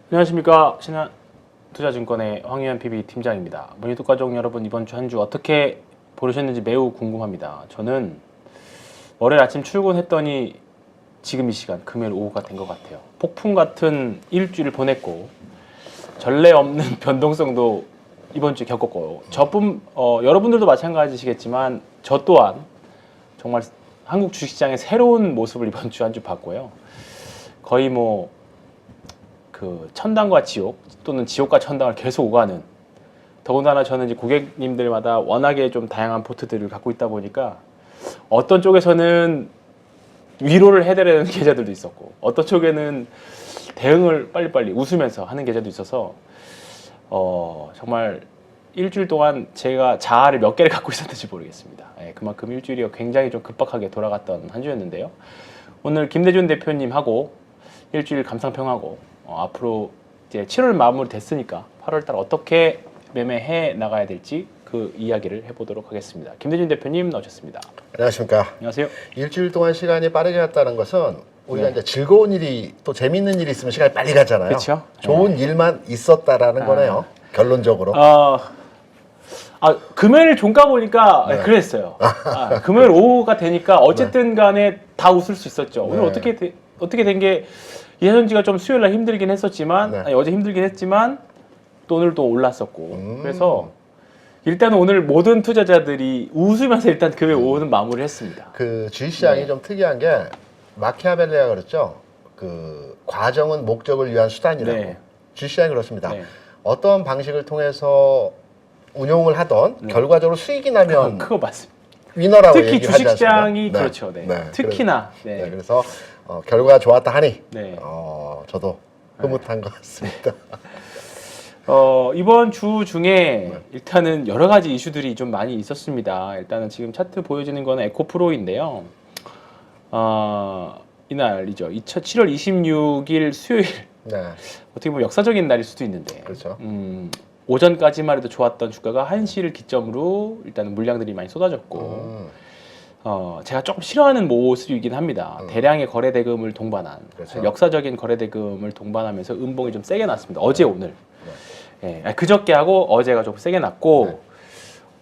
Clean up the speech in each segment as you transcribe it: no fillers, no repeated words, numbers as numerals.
안녕하십니까. 신한투자증권의 황희연 PB팀장입니다. 모니터 가족 여러분, 이번 주 한 주 어떻게 보내셨는지 매우 궁금합니다. 저는 월요일 아침 출근했더니 지금 이 시간 금요일 오후가 된 것 같아요. 폭풍 같은 일주일을 보냈고 전례 없는 변동성도 이번 주에 겪었고 여러분들도 마찬가지시겠지만 저 또한 정말 한국 주식시장의 새로운 모습을 이번 주 한 주 봤고요. 거의 그 천당과 지옥 또는 지옥과 천당을 계속 오가는, 더군다나 저는 이제 고객님들마다 워낙에 좀 다양한 포트들을 갖고 있다 보니까 어떤 쪽에서는 위로를 해드리는 계좌들도 있었고 어떤 쪽에는 대응을 빨리빨리 웃으면서 하는 계좌도 있어서 정말 일주일 동안 제가 자아를 몇 개를 갖고 있었는지 모르겠습니다. 그만큼 일주일이 굉장히 좀 급박하게 돌아갔던 한 주였는데요. 오늘 김대준 대표님하고 일주일 감상평하고 앞으로 이제 7월 마무리 됐으니까 8월달 어떻게 매매해 나가야 될지 그 이야기를 해보도록 하겠습니다. 김대준 대표님 나오셨습니다. 안녕하십니까. 안녕하세요. 일주일 동안 시간이 빠르게 갔다는 것은 우리가 이제 즐거운 일이 또 재밌는 일이 있으면 시간이 빨리 가잖아요. 그렇죠. 좋은 일만 있었다라는 거네요. 결론적으로. 금요일 종가 보니까 그랬어요. 금요일 오후가 되니까 어쨌든 간에 다 웃을 수 있었죠. 오늘 어떻게 된 게 이사전지가 좀 수요일 날 힘들긴 했었지만 어제 힘들긴 했지만 또 오늘도 올랐었고 그래서 일단은 오늘 모든 투자자들이 웃으면서 일단 금요일 오후는 마무리를 했습니다. 그 주식시장이 좀 특이한 게 마키아벨리가 그랬죠. 그 과정은 목적을 위한 수단이라고. 주식시장이 그렇습니다. 어떤 방식을 통해서 운용을 하던 결과적으로 수익이 나면 그거 맞습니다. 위너라고 특히 얘기하지 주식시장이 않습니까? 그렇죠. 특히나. 그래서 결과가 좋았다 하니 저도 흐뭇한 것 같습니다. 이번 주 중에 일단은 여러 가지 이슈들이 좀 많이 있었습니다. 일단은 지금 차트 보여지는 거는 에코프로인데요. 이날이죠. 7월 26일 수요일. 어떻게 보면 역사적인 날일 수도 있는데. 그렇죠. 오전까지만 해도 좋았던 주가가 1시를 기점으로 일단은 물량들이 많이 쏟아졌고 제가 조금 싫어하는 모습이긴 합니다. 대량의 거래 대금을 동반한 역사적인 거래 대금을 동반하면서 음봉이 좀 세게 났습니다. 어제 오늘 그저께 하고 어제가 좀 세게 났고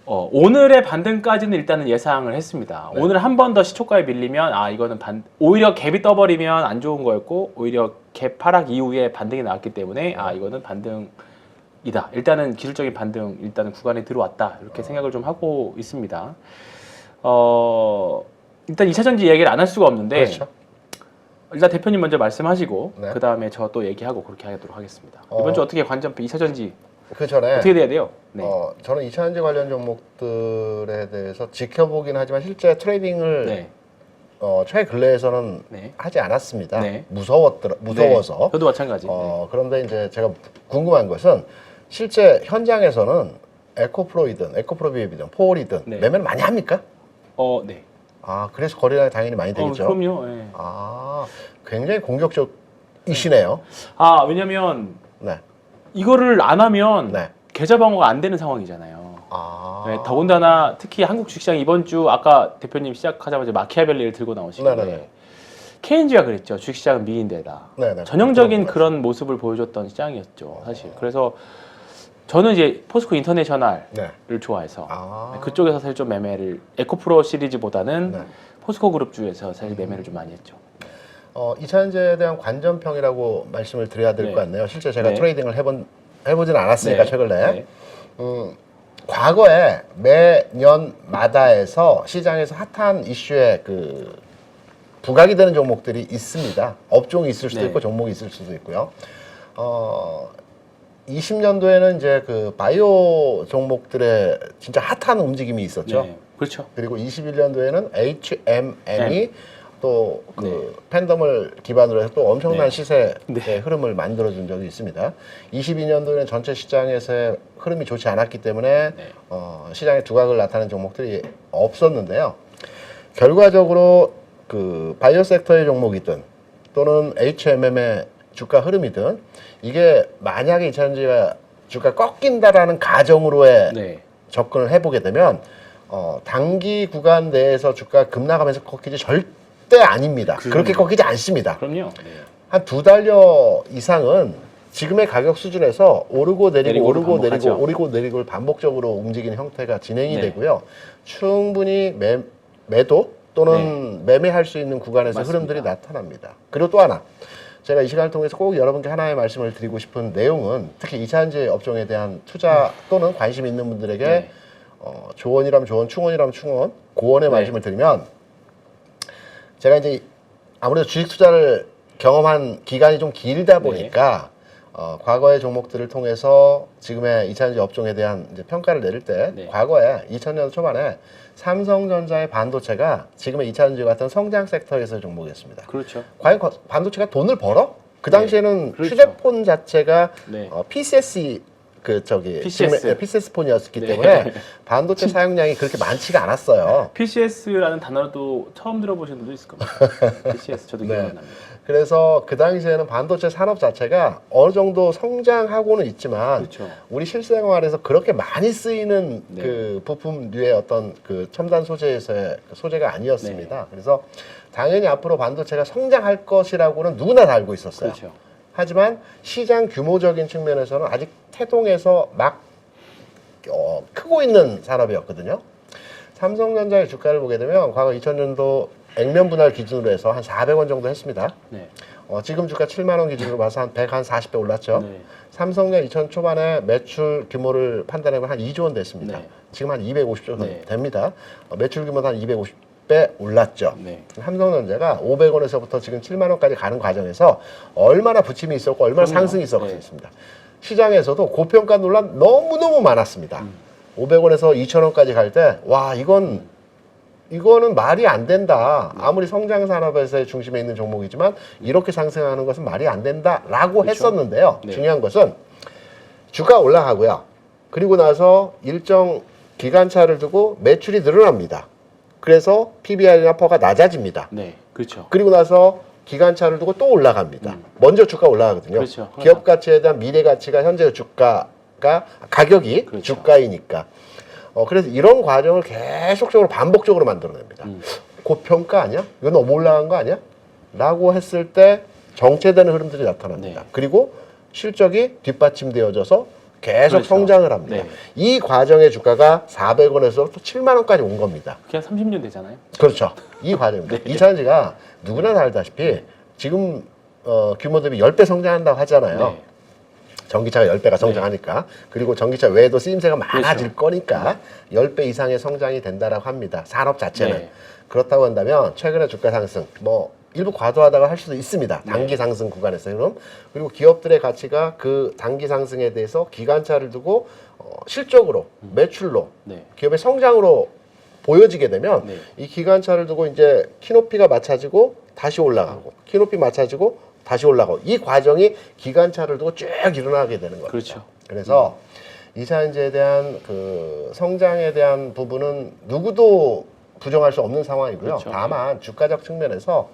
오늘의 반등까지는 일단은 예상을 했습니다. 오늘 한 번 더 시초가에 밀리면 이거는 오히려 갭이 떠버리면 안 좋은 거였고 오히려 갭 하락 이후에 반등이 나왔기 때문에 이거는 반등이다. 일단은 기술적인 반등 일단은 구간에 들어왔다. 이렇게 생각을 좀 하고 있습니다. 일단 2차전지 얘기를 안 할 수가 없는데 일단 대표님 먼저 말씀하시고 그 다음에 저 또 얘기하고 그렇게 하도록 하겠습니다. 이번 주 어떻게 관점표 2차전지 그 전에 어떻게 돼야 돼요? 저는 2차전지 관련 종목들에 대해서 지켜보긴 하지만 실제 트레이딩을 최 근래에서는 하지 않았습니다. 무서워서. 저도 마찬가지. 그런데 이제 제가 궁금한 것은 실제 현장에서는 에코프로이든 에코프로비입이든 포올이든 매매를 많이 합니까? 네. 그래서 거래량이 당연히 많이 되겠죠. 그럼요. 굉장히 공격적이시네요. 왜냐면 이거를 안 하면 계좌 방어가 안 되는 상황이잖아요. 더군다나 특히 한국 주식시장 이번 주 아까 대표님 시작하자마자 마키아벨리를 들고 나오시는데 케인즈가 그랬죠. 주식시장은 미인대다. 전형적인 그런 모습을 보여줬던 시장이었죠. 사실. 그래서 저는 이제 포스코 인터내셔널을 좋아해서 그쪽에서 사실 좀 매매를 에코프로 시리즈보다는 포스코 그룹주에서 사실 매매를 좀 많이 했죠. 2차전지에 대한 관전평이라고 말씀을 드려야 될 것 같네요. 실제 제가 트레이딩을 해보진 않았으니까 최근에 과거에 매년마다에서 시장에서 핫한 이슈에 부각이 되는 종목들이 있습니다. 업종이 있을 수도 있고 종목이 있을 수도 있고요. 20년도에는 이제 그 바이오 종목들의 진짜 핫한 움직임이 있었죠. 그렇죠. 그리고 21년도에는 HMM이 또 팬덤을 기반으로 해서 또 엄청난 시세의 흐름을 만들어준 적이 있습니다. 22년도에는 전체 시장에서의 흐름이 좋지 않았기 때문에 시장의 두각을 나타내는 종목들이 없었는데요. 결과적으로 그 바이오 섹터의 종목이든 또는 HMM의 주가 흐름이든 이게 만약에 2차전지가 주가 꺾인다라는 가정으로의 접근을 해보게 되면 단기 구간 내에서 주가 급락하면서 꺾이지 절대 아닙니다. 그렇게 꺾이지 않습니다. 그럼요. 한 2달여 이상은 지금의 가격 수준에서 오르고 내리고 내리고를 오르고 내리고 반복하죠. 오르고 내리고를 반복적으로 움직이는 형태가 진행이 네. 되고요. 충분히 매도 또는 매매할 수 있는 구간에서 맞습니다. 흐름들이 나타납니다. 그리고 또 하나 제가 이 시간을 통해서 꼭 여러분께 하나의 말씀을 드리고 싶은 내용은 특히 2차전지 업종에 대한 투자 또는 관심 있는 분들에게 네. 조언이라면 조언, 충원이라면 충원, 고언의 네. 말씀을 드리면 제가 이제 아무래도 주식 투자를 경험한 기간이 좀 길다 보니까 과거의 종목들을 통해서 지금의 2차전지 업종에 대한 이제 평가를 내릴 때 네. 과거에 2000년 초반에 삼성전자의 반도체가 지금의 2차전지 같은 성장 섹터에서의 종목이었습니다. 그렇죠. 과연 반도체가 돈을 벌어? 그 당시에는 그렇죠. 휴대폰 자체가 네. PCS PCS. PCS 폰이었기 네. 때문에 반도체 사용량이 그렇게 많지가 않았어요. PCS라는 단어도 처음 들어보신 분도 있을 겁니다. PCS 저도 네. 기억납니다. 그래서 그 당시에는 반도체 산업 자체가 어느 정도 성장하고는 있지만 그렇죠. 우리 실생활에서 그렇게 많이 쓰이는 네. 그 부품류의 어떤 그 첨단 소재에서의 그 소재가 아니었습니다. 네. 그래서 당연히 앞으로 반도체가 성장할 것이라고는 누구나 다 알고 있었어요. 그렇죠. 하지만 시장 규모적인 측면에서는 아직 태동에서 막 크고 있는 산업이었거든요. 삼성전자의 주가를 보게 되면 과거 2000년도 액면 분할 기준으로 해서 한 400원 정도 했습니다. 네. 지금 주가 7만 원 기준으로 봐서 한 140배 올랐죠. 네. 삼성전 2000 초반에 매출 규모를 판단해보면 한 2조 원 됐습니다. 네. 지금 한 250조 네. 됩니다. 매출 규모도 한 250배 올랐죠. 네. 삼성전자가 500원에서부터 지금 7만 원까지 가는 과정에서 얼마나 부침이 있었고 얼마나 그럼요. 상승이 네. 있었습니다. 시장에서도 고평가 논란 너무너무 많았습니다. 500원에서 2,000원까지 갈 때 와 이거는 말이 안 된다. 아무리 성장 산업에서의 중심에 있는 종목이지만 이렇게 상승하는 것은 말이 안 된다라고 그렇죠. 했었는데요. 네. 중요한 것은 주가 올라가고요. 그리고 나서 일정 기간차를 두고 매출이 늘어납니다. 그래서 PBR이나 퍼가 낮아집니다. 네. 그렇죠. 그리고 나서 기간차를 두고 또 올라갑니다. 먼저 주가 올라가거든요. 그렇죠. 기업 가치에 대한 미래 가치가 현재 주가가 가격이 그렇죠. 주가이니까. 그래서 이런 과정을 계속적으로 반복적으로 만들어냅니다. 고평가 아니야? 이거 너무 올라간 거 아니야? 라고 했을 때 정체되는 흐름들이 나타납니다. 네. 그리고 실적이 뒷받침되어져서 계속 그렇죠. 성장을 합니다. 네. 이 과정의 주가가 400원에서 또 7만 원까지 온 겁니다. 그냥 30년 되잖아요. 그렇죠. 이 과정입니다. 네. 2차전지가 누구나 다 알다시피 지금 규모 대비 10배 성장한다고 하잖아요. 네. 전기차가 10배가 성장하니까. 그리고 전기차 외에도 쓰임새가 많아질 그렇죠. 거니까 10배 이상의 성장이 된다라고 합니다. 산업 자체는. 네. 그렇다고 한다면 최근에 주가 상승 일부 과도하다고 할 수도 있습니다. 단기 상승 구간에서 그럼 그리고 기업들의 가치가 그 단기 상승에 대해서 기간차를 두고 실적으로 매출로 네. 기업의 성장으로 보여지게 되면 네. 이 기간차를 두고 이제 키높이가 맞춰지고 다시 올라가고 키높이 맞춰지고 다시 올라가고 이 과정이 기간차를 두고 쭉 일어나게 되는 겁니다. 그렇죠. 그래서 2차전지에 대한 그 성장에 대한 부분은 누구도 부정할 수 없는 상황이고요. 그렇죠. 다만 주가적 측면에서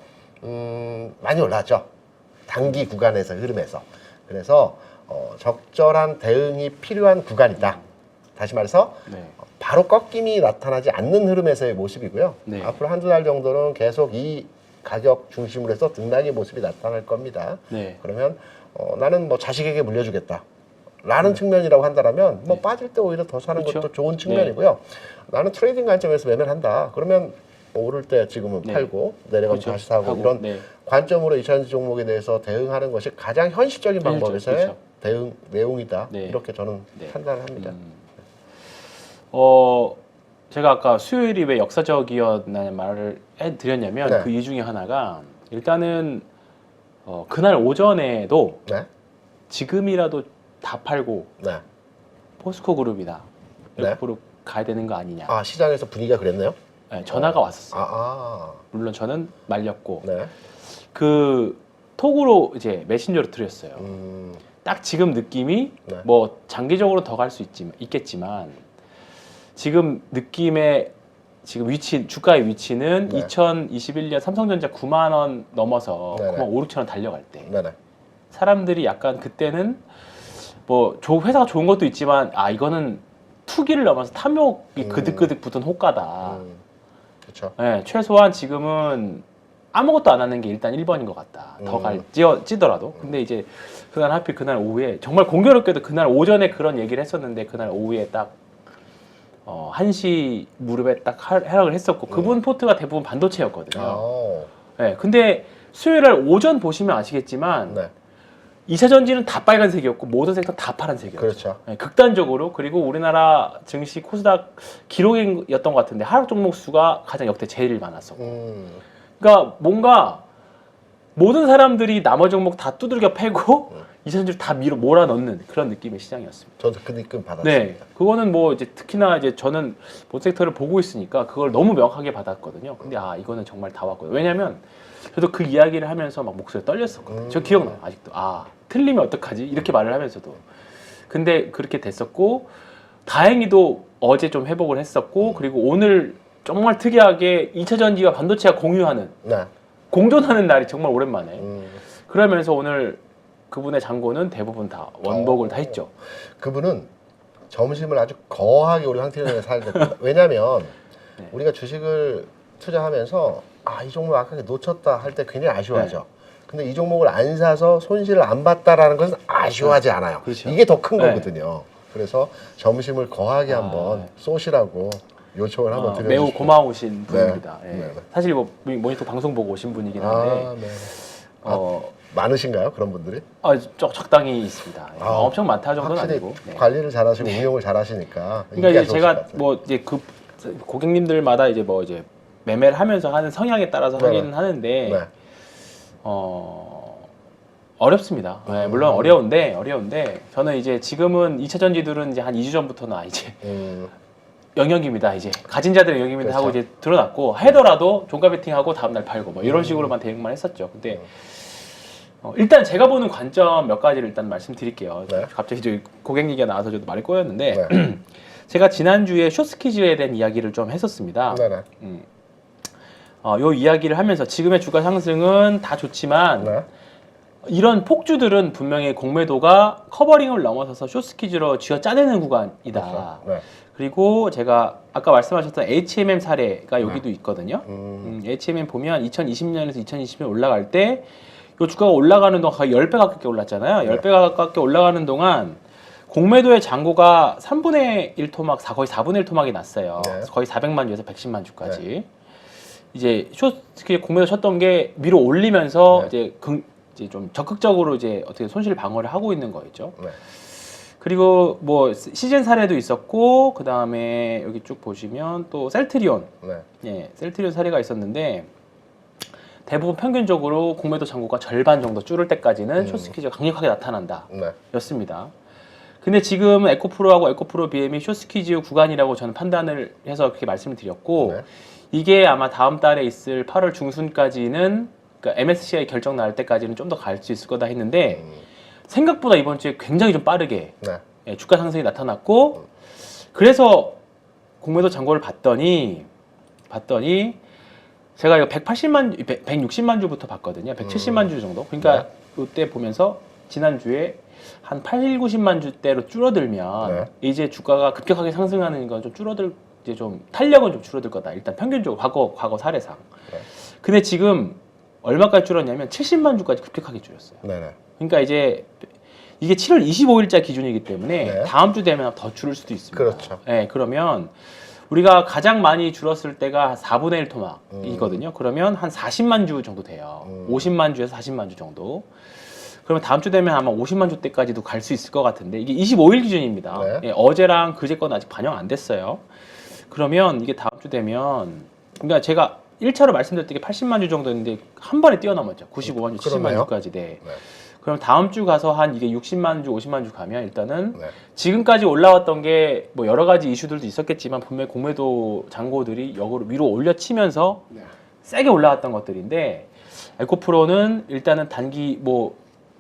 많이 올랐죠. 단기 구간에서 흐름에서. 그래서 적절한 대응이 필요한 구간이다. 다시 말해서 네. 바로 꺾임이 나타나지 않는 흐름에서의 모습이고요. 네. 앞으로 한두 달 정도는 계속 이 가격 중심으로 해서 등락의 모습이 나타날 겁니다. 네. 그러면 나는 뭐 자식에게 물려주겠다. 라는 측면이라고 한다면 뭐 네. 빠질 때 오히려 더 사는 그렇죠. 것도 좋은 측면이고요. 나는 트레이딩 관점에서 매매를 한다. 그러면 뭐 오를 때 지금은 네. 팔고 내려가면 그렇죠. 다시 사고 하고, 이런 네. 관점으로 2차전지 종목에 대해서 대응하는 것이 가장 현실적인 방법에서의 그렇죠. 대응 내용이다. 네. 이렇게 저는 네. 판단을 합니다. 제가 아까 수요일이 왜 역사적이었냐는 말을 해드렸냐면 네. 그 이유 중에 하나가 일단은 그날 오전에도 네. 지금이라도 다 팔고 네. 포스코 그룹이다 네. 옆으로 가야 되는 거 아니냐. 아 시장에서 분위기가 그랬나요? 네, 전화가 왔었어요. 아. 물론 저는 말렸고 네. 그 톡으로 이제 메신저로 드렸어요. 음. 딱 지금 느낌이 네. 뭐 장기적으로 더 갈 수 있겠지만 지금 느낌의 지금 위치 주가의 위치는 네. 2021년 삼성전자 9만 원 넘어서 네네. 9만 5, 6천 원 달려갈 때 네네. 사람들이 약간 그때는 뭐 회사가 좋은 것도 있지만 아 이거는 투기를 넘어서 탐욕이 그득그득 붙은 호가다. 그렇죠. 네, 최소한 지금은 아무것도 안 하는 게 일단 1번인 것 같다. 더 찌더라도. 근데 이제 그날 하필 그날 오후에 정말 공교롭게도 그날 오전에 그런 얘기를 했었는데 그날 오후에 딱 1시 무렵에 딱 하락을 했었고 그분 포트가 대부분 반도체였거든요. 네, 근데 수요일날 오전 보시면 아시겠지만 네. 2차 전지는 다 빨간색이었고 모든 섹터 다 파란색이었죠. 그렇죠. 네, 극단적으로. 그리고 우리나라 증시 코스닥 기록이었던 것 같은데 하락 종목 수가 가장 역대 제일 많았었고. 그러니까 뭔가 모든 사람들이 나머지 종목 다 두들겨 패고 2차 전지를 다 몰아넣는 그런 느낌의 시장이었습니다. 저도 그 느낌 받았습니다. 네, 그거는 뭐 이제 특히나 이제 저는 모든 섹터를 보고 있으니까 그걸 너무 명확하게 받았거든요. 근데 이거는 정말 다 왔고요. 왜냐면 저도 그 이야기를 하면서 막 목소리 떨렸었거든요. 저 기억나요, 아직도. 틀리면 어떡하지? 이렇게 말을 하면서도. 근데 그렇게 됐었고, 다행히도 어제 좀 회복을 했었고, 그리고 오늘 정말 특이하게 2차 전지와 반도체가 공유하는, 네. 공존하는 날이 정말 오랜만에. 그러면서 오늘 그분의 잔고는 대부분 다 원복을 다 했죠. 그분은 점심을 아주 거하게 우리 황태현에 사야 됩니다. 왜냐면 네. 우리가 주식을 투자하면서 이 종목 아까 놓쳤다 할 때 굉장히 아쉬워하죠. 네. 근데 이 종목을 안 사서 손실을 안 봤다라는 것은 아쉬워하지 않아요. 그렇죠. 이게 더 큰 네. 거거든요. 그래서 점심을 거하게 한번 쏘시라고 요청을 한번 드려주십시오. 매우 고마우신 분입니다. 네. 예. 네. 사실 뭐 모니터 방송 보고 오신 분이긴 한데 네. 많으신가요? 그런 분들이? 적당히 있습니다. 엄청 많다 정도는 확실히 아니고. 네. 관리를 잘하시고 운용을 잘하시니까. 그러니까 이제 제가 뭐 이제 그 고객님들마다 이제 뭐 이제 매매를 하면서 하는 성향에 따라서 하기는 하는데 네. 어렵습니다. 네, 물론 어려운데 저는 이제 지금은 2차 전지들은 이제 한 2주 전부터는 이제 영역입니다. 이제 가진 자들의 영역입니다. 그렇죠. 하고 이제 드러났고 하더라도 종가 베팅하고 다음날 팔고 뭐 이런 식으로만 대응만 했었죠. 근데 일단 제가 보는 관점 몇 가지를 일단 말씀드릴게요. 네. 갑자기 저 고객 얘기가 나와서 저도 말이 꼬였는데 네. 제가 지난주에 숏스퀴즈에 대한 이야기를 좀 했었습니다. 네네. 요 이야기를 하면서 지금의 주가 상승은 다 좋지만 네. 이런 폭주들은 분명히 공매도가 커버링을 넘어서서 숏스퀴즈로 쥐어 짜내는 구간이다. 그렇죠. 네. 그리고 제가 아까 말씀하셨던 HMM 사례가 여기도 있거든요. HMM 보면 2020년에서 2020년 올라갈 때 이 주가가 올라가는 동안 거의 10배 가깝게 올랐잖아요. 네. 10배 가깝게 올라가는 동안 공매도의 잔고가 3분의 1 토막, 거의 4분의 1 토막이 났어요. 네. 거의 400만 주에서 110만 주까지. 이제 공매도 쳤던 게 위로 올리면서 이제 좀 적극적으로 이제 어떻게 손실 방어를 하고 있는 거였죠. 네. 그리고 뭐 시즌 사례도 있었고 그 다음에 여기 쭉 보시면 또 셀트리온, 네. 셀트리온 사례가 있었는데 대부분 평균적으로 공매도 잔고가 절반 정도 줄을 때까지는 숏스퀴즈가 강력하게 나타난다. 네. 였습니다. 근데 지금 에코프로하고 에코프로 BM이 숏스퀴즈 구간이라고 저는 판단을 해서 그렇게 말씀을 드렸고 네. 이게 아마 다음 달에 있을 8월 중순까지는 그러니까 MSCI 결정 날 때까지는 좀 더 갈 수 있을 거다 했는데 생각보다 이번 주에 굉장히 좀 빠르게 네. 주가 상승이 나타났고 그래서 공매도 잔고를 봤더니 제가 이거 160만 주부터 봤거든요. 170만 주 정도. 그러니까 이때 보면서 지난주에 한 90만 주대로 줄어들면 이제 주가가 급격하게 상승하는 건 좀 이제 좀 탄력은 좀 줄어들 거다. 일단 평균적으로 과거 사례상. 근데 지금 얼마까지 줄었냐면 70만 주까지 급격하게 줄였어요. 네네. 그러니까 이제 이게 7월 25일자 기준이기 때문에 다음 주 되면 더 줄을 수도 있습니다. 그렇죠. 네, 그러면 우리가 가장 많이 줄었을 때가 4분의 1 토막이거든요. 그러면 한 40만 주 정도 돼요. 50만 주에서 40만 주 정도. 그러면 다음 주 되면 아마 50만 주 때까지도 갈 수 있을 것 같은데 이게 25일 기준입니다. 예, 어제랑 그제 건 아직 반영 안 됐어요. 그러면 이게 다음 주 되면 그러니까 제가 1차로 말씀드렸던 게 80만 주 정도였는데 한 번에 뛰어넘었죠. 95만 주, 70만 주까지. 네. 그럼 다음 주 가서 한 이게 60만 주, 50만 주 가면 일단은 지금까지 올라왔던 게 뭐 여러 가지 이슈들도 있었겠지만 분명히 공매도 잔고들이 역으로 위로 올려치면서 세게 올라왔던 것들인데 에코프로는 일단은 단기 뭐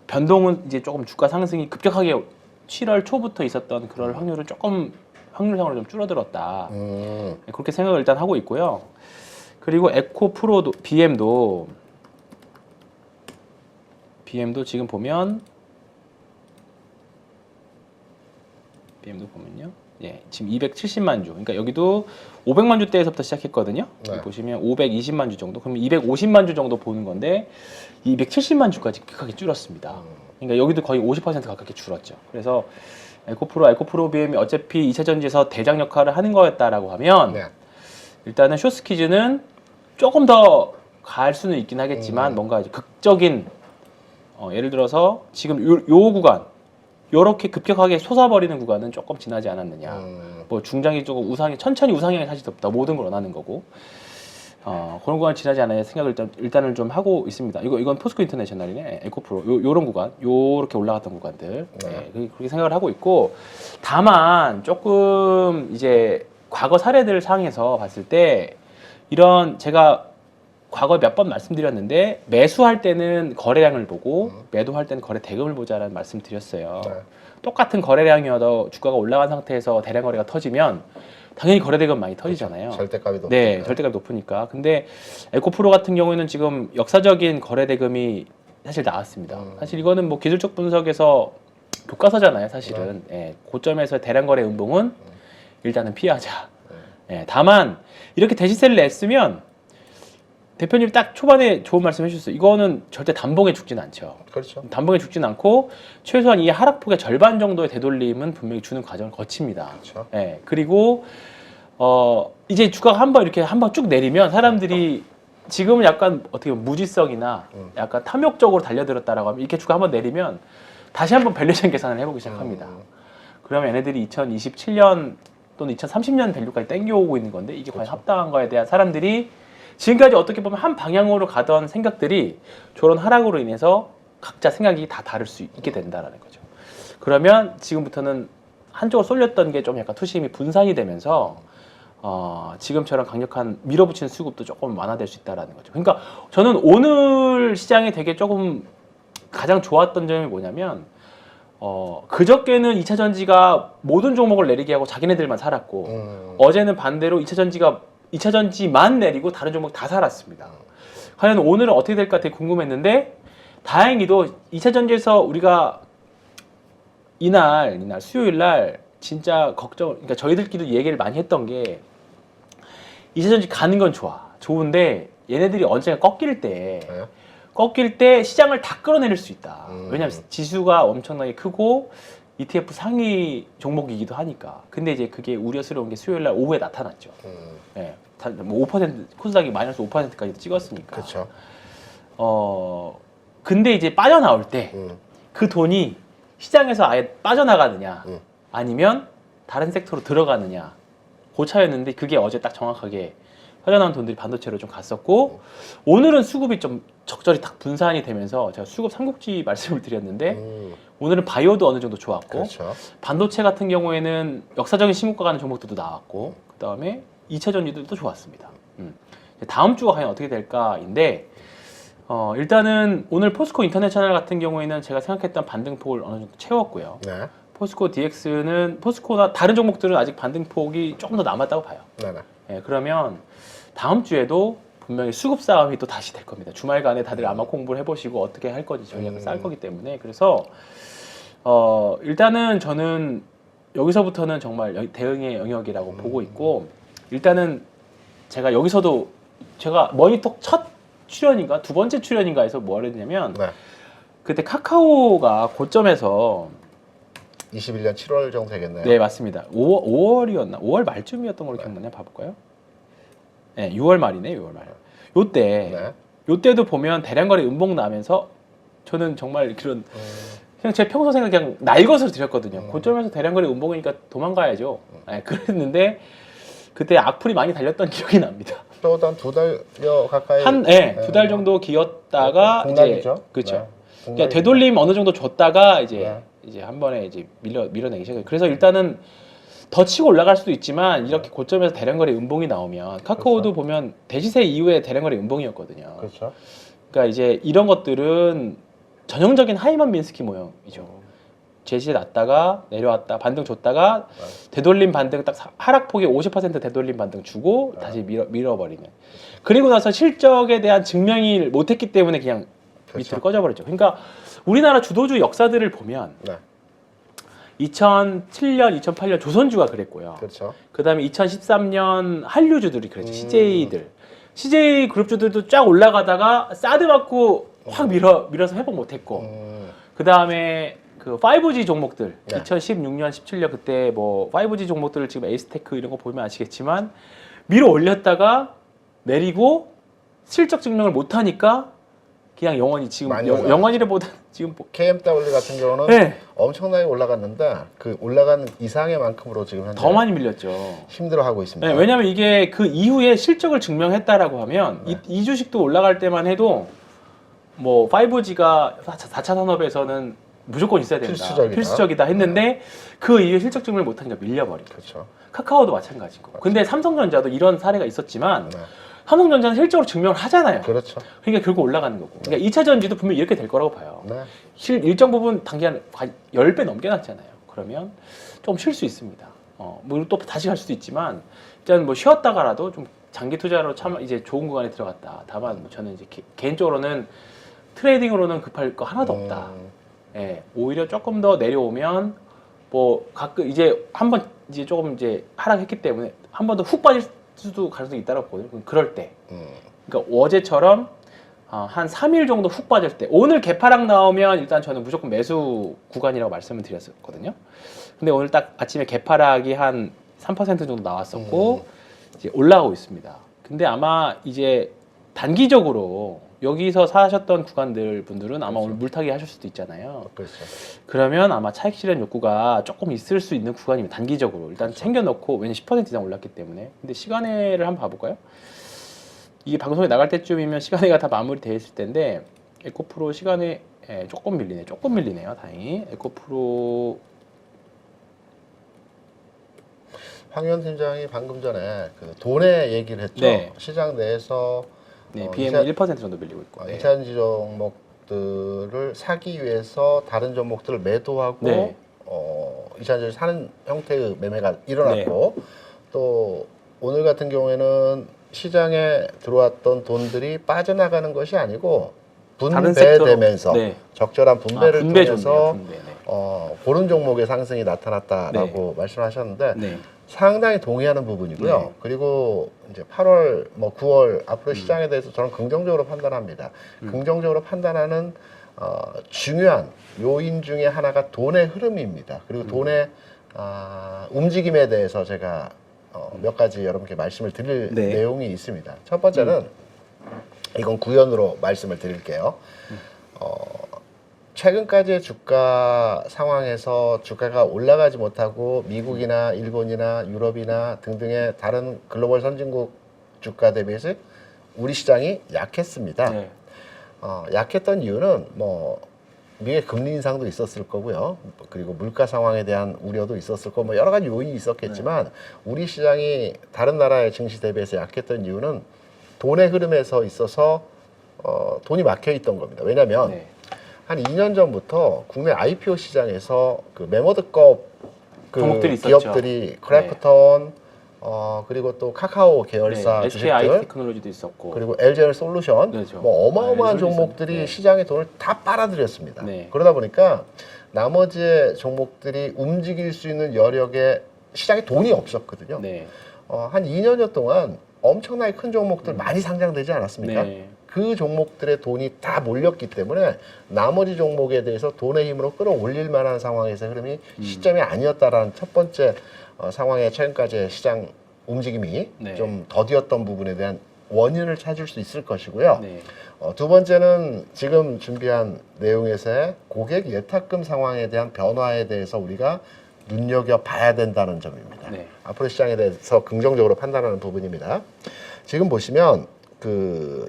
변동은 이제 조금 주가 상승이 급격하게 7월 초부터 있었던 그럴 확률은 조금 확률상으로 좀 줄어들었다. 그렇게 생각을 일단 하고 있고요. 그리고 에코프로도 BM도 지금 보면 BM도 보면요. 예, 지금 270만 주. 그러니까 여기도 500만 주대에서부터 시작했거든요. 네. 여기 보시면 520만 주 정도. 그럼 250만 주 정도 보는 건데 270만 주까지 급하게 줄었습니다. 그러니까 여기도 거의 50% 가깝게 줄었죠. 그래서 에코프로 BM이 어차피 2차 전지에서 대장 역할을 하는 거였다라고 하면 네. 일단은 쇼스키즈는 조금 더 갈 수는 있긴 하겠지만 뭔가 이제 극적인 예를 들어서 지금 요 구간 요렇게 급격하게 솟아버리는 구간은 조금 지나지 않았느냐. 뭐 중장기 쪽은 천천히 우상향이 사실 없다. 모든 걸 원하는 거고. 그런 구간 지나지 않아야 생각을 일단은 좀 하고 있습니다. 이건 포스코 인터내셔널이네. 에코프로 요런 구간, 요렇게 올라갔던 구간들. 네, 그렇게 생각을 하고 있고. 다만 조금 이제 과거 사례들 상에서 봤을 때 이런 제가 과거에 몇 번 말씀드렸는데 매수할 때는 거래량을 보고 매도할 때는 거래 대금을 보자라는 말씀드렸어요. 네. 똑같은 거래량이어도 주가가 올라간 상태에서 대량 거래가 터지면 당연히 거래 대금 많이 터지잖아요. 절대값이 높으니까. 네, 절대값이 높으니까. 근데 에코프로 같은 경우에는 지금 역사적인 거래 대금이 사실 나왔습니다. 사실 이거는 뭐 기술적 분석에서 교과서잖아요, 사실은. 예, 고점에서 대량 거래 음봉은 일단은 피하자. 예, 다만 이렇게 대시세를 냈으면 대표님이 딱 초반에 좋은 말씀 해주셨어요. 이거는 절대 단봉에 죽진 않죠. 그렇죠. 단봉에 죽진 않고 최소한 이 하락폭의 절반 정도의 되돌림은 분명히 주는 과정을 거칩니다. 그렇죠. 예, 그리고 이제 주가가 한번 쭉 내리면 사람들이 지금은 약간 어떻게 보면 무지성이나 약간 탐욕적으로 달려들었다라고 하면 이렇게 주가 한번 내리면 다시 한번 밸류에이션 계산을 해보기 시작합니다. 그러면 얘네들이 2027년 또는 2030년 밸류까지 땡겨오고 있는 건데 이게 과연 합당한 거에 대한 사람들이 지금까지 어떻게 보면 한 방향으로 가던 생각들이 저런 하락으로 인해서 각자 생각이 다 다를 수 있게 된다라는 거죠. 그러면 지금부터는 한쪽으로 쏠렸던 게 좀 약간 투심이 분산이 되면서 지금처럼 강력한 밀어붙이는 수급도 조금 완화될 수 있다라는 거죠. 그러니까 저는 오늘 시장이 되게 조금 가장 좋았던 점이 뭐냐면 그저께는 2차 전지가 모든 종목을 내리게 하고 자기네들만 살았고 어제는 반대로 2차 전지만 내리고 다른 종목 다 살았습니다. 과연 오늘은 어떻게 될까 되게 궁금했는데 다행히도 2차 전지에서 우리가 이날 수요일 날 진짜 그러니까 저희들끼리 얘기를 많이 했던 게 2차 전지 가는 건 좋은데 얘네들이 언젠가 꺾일 때 시장을 다 끌어내릴 수 있다. 왜냐하면 지수가 엄청나게 크고 ETF 상위 종목이기도 하니까. 근데 이제 그게 우려스러운 게 수요일 날 오후에 나타났죠. 예, 뭐 5% 코스닥이 마이너스 5%까지도 찍었으니까. 그렇죠. 근데 이제 빠져나올 때 그 돈이 시장에서 아예 빠져나가느냐 아니면 다른 섹터로 들어가느냐 그 차였는데 그게 어제 딱 정확하게 빠져나온 돈들이 반도체로 좀 갔었고 오늘은 수급이 좀 적절히 딱 분산이 되면서 제가 수급 삼국지 말씀을 드렸는데 오늘은 바이오도 어느 정도 좋았고 그렇죠. 반도체 같은 경우에는 역사적인 신고가 가는 종목들도 나왔고 그 다음에 2차 전지들도 좋았습니다. 다음 주가 과연 어떻게 될까인데 일단은 오늘 포스코 인터내셔널 같은 경우에는 제가 생각했던 반등폭을 어느 정도 채웠고요. 네. 포스코 DX는 포스코나 다른 종목들은 아직 반등폭이 조금 더 남았다고 봐요. 네네. 예, 그러면 다음 주에도 분명히 수급 싸움이 또 다시 될 겁니다. 주말간에 다들 아마 공부를 해보시고 어떻게 할 건지 전략을 짤 거기 때문에 그래서 일단은 저는 여기서부터는 정말 대응의 영역이라고 보고 있고 일단은 제가 여기서도 제가 머니톡 첫 출연인가 두 번째 출연인가 해서 뭘 했냐면 네. 그때 카카오가 고점에서 21년 7월 정도 되겠네요. 네 맞습니다. 5월이었나? 5월 말쯤이었던 걸로 기억나냐? 봐볼까요? 네 6월 말이네 6월 말. 요때도 보면 대량거래 음봉 나면서 저는 정말 그런 그냥 제 평소 생각 그냥 날 것으로 드렸거든요. 고점에서 대량거래 음봉이니까 도망가야죠. 네, 그랬는데 그때 악플이 많이 달렸던 기억이 납니다. 저도 한 2달여 가까이 두 달 정도 기었다가 공단이죠. 이제 그렇죠. 네. 그러니까 되돌림 어느 정도 줬다가 이제 한 번에 이제 밀어내기 시작해요. 그래서 일단은 더 치고 올라갈 수도 있지만 이렇게 고점에서 대량거래 음봉이 나오면 카카오도 보면 대시세 이후에 대량거래 음봉이었거든요. 그렇죠. 그러니까 이제 이런 것들은 전형적인 하이먼 민스키 모형이죠. 제시에 났다가 내려왔다 반등 줬다가 되돌림 반등 딱 하락폭이 50% 되돌림 반등 주고 다시 밀어버리는. 그리고 나서 실적에 대한 증명을 못했기 때문에 그냥 밑으로 꺼져버렸죠. 그러니까 우리나라 주도주 역사들을 보면 2007년, 2008년 조선주가 그랬고요. 그렇죠. 그다음에 2013년 한류주들이 그랬죠. CJ들. CJ 그룹주들도 쫙 올라가다가 사드 맞고 확 밀어서 회복 못했고. 그다음에 그 5G 종목들 네. 2016년, 17년 그때 뭐 5G 종목들을 지금 에이스테크 이런 거 보면 아시겠지만 밀어 올렸다가 내리고 실적 증명을 못 하니까 그냥 영원히 지금 많이 올라갔죠. 영원히보다 지금 뭐 KMW 같은 경우는 네. 엄청나게 올라갔는데 그 올라간 이상의 만큼으로 지금 현재 더 많이 밀렸죠. 힘들어하고 있습니다. 네, 왜냐하면 이게 그 이후에 실적을 증명했다라고 하면 이 주식도 올라갈 때만 해도 뭐 5G가 4차 산업에서는 무조건 있어야 된다. 필수적이다 했는데 그 이후에 실적 증명을 못하니까 밀려버리고. 그렇죠. 카카오도 마찬가지고. 근데 삼성전자도 이런 사례가 있었지만 네. 삼성전자는 실적으로 증명을 하잖아요. 그렇죠. 그러니까 결국 올라가는 거고. 그러니까 2차 전지도 분명히 이렇게 될 거라고 봐요. 네. 일정 부분 단기간 10배 넘겨놨잖아요. 그러면 좀 쉴 수 있습니다. 뭐 또 다시 갈 수도 있지만 일단 뭐 쉬었다가라도 좀 장기 투자로 참 이제 좋은 구간에 들어갔다. 다만 뭐 저는 이제 개인적으로는 트레이딩으로는 급할 거 하나도 없다. 예, 오히려 조금 더 내려오면 뭐 가끔 이제 한번 이제 조금 이제 하락했기 때문에 한 번 더 훅 빠질 수도 가능성이 있다고 보거든요. 그럴 때, 그러니까 어제처럼 한 3일 정도 훅 빠질 때, 오늘 개파락 나오면 일단 저는 무조건 매수 구간이라고 말씀을 드렸었거든요. 근데 오늘 딱 아침에 개파락이 한 3% 정도 나왔었고 이제 올라가고 있습니다. 근데 아마 이제 단기적으로 여기서 사셨던 구간들 분들은 아마 그렇죠. 오늘 물타기 하실 수도 있잖아요. 그렇죠. 그러면 아마 차익 실현 욕구가 조금 있을 수 있는 구간이면 단기적으로 일단 그렇죠. 챙겨놓고, 왜냐면 10% 이상 올랐기 때문에. 근데 시간외를 한번 봐볼까요? 이게 방송에 나갈 때쯤이면 시간외가 다 마무리되어 있을 텐데 에코프로 시간외 조금 밀리네요. 다행히 에코프로 황현 팀장이 방금 전에 그 돈의 얘기를 했죠. 네. 시장 내에서 네, BM이 1% 정도 밀리고 있고. 네. 이차전지 종목들을 사기 위해서 다른 종목들을 매도하고 네. 이차전지를 사는 형태의 매매가 일어났고 또 오늘 같은 경우에는 시장에 들어왔던 돈들이 빠져나가는 것이 아니고 분배되면서 네. 적절한 분배를 분배 통해서 좋네요. 분배, 네. 그런 종목의 상승이 나타났다라고 말씀하셨는데 네. 상당히 동의하는 부분이고요. 네. 그리고 이제 8월, 뭐 9월 앞으로 시장에 대해서 저는 긍정적으로 판단합니다. 긍정적으로 판단하는 중요한 요인 중에 하나가 돈의 흐름입니다. 그리고 돈의 움직임에 대해서 제가 몇 가지 여러분께 말씀을 드릴 네. 내용이 있습니다. 첫 번째는 이건 구연으로 말씀을 드릴게요. 최근까지의 주가 상황에서 주가가 올라가지 못하고 미국이나 일본이나 유럽이나 등등의 다른 글로벌 선진국 주가 대비해서 우리 시장이 약했습니다. 네. 약했던 이유는 뭐 미국의 금리 인상도 있었을 거고요. 그리고 물가 상황에 대한 우려도 있었을 거고 뭐 여러 가지 요인이 있었겠지만 우리 시장이 다른 나라의 증시 대비해서 약했던 이유는 돈의 흐름에서 있어서 돈이 막혀 있던 겁니다. 왜냐하면 네. 한 2년 전부터 국내 IPO 시장에서 그 메모드급 그 종목들이 있었죠. 기업들이 크래프톤 그리고 또 카카오 계열사 네. SK IT 주식들 테크놀로지도 있었고. 그리고 LG 솔루션 그렇죠. 뭐 어마어마한 LG 솔루션. 종목들이 네. 시장의 돈을 다 빨아들였습니다. 네. 그러다 보니까 나머지의 종목들이 움직일 수 있는 여력에 시장에 돈이 없었거든요. 네. 한 2년여 동안 엄청나게 큰 종목들 많이 상장되지 않았습니까? 네. 그 종목들의 돈이 다 몰렸기 때문에 나머지 종목에 대해서 돈의 힘으로 끌어올릴 만한 상황에서 흐름이 시점이 아니었다라는 첫 번째 상황의 최근까지의 시장 움직임이 네. 좀 더디었던 부분에 대한 원인을 찾을 수 있을 것이고요. 네. 두 번째는 지금 준비한 내용에서의 고객 예탁금 상황에 대한 변화에 대해서 우리가 눈여겨봐야 된다는 점입니다. 네. 앞으로 시장에 대해서 긍정적으로 판단하는 부분입니다. 지금 보시면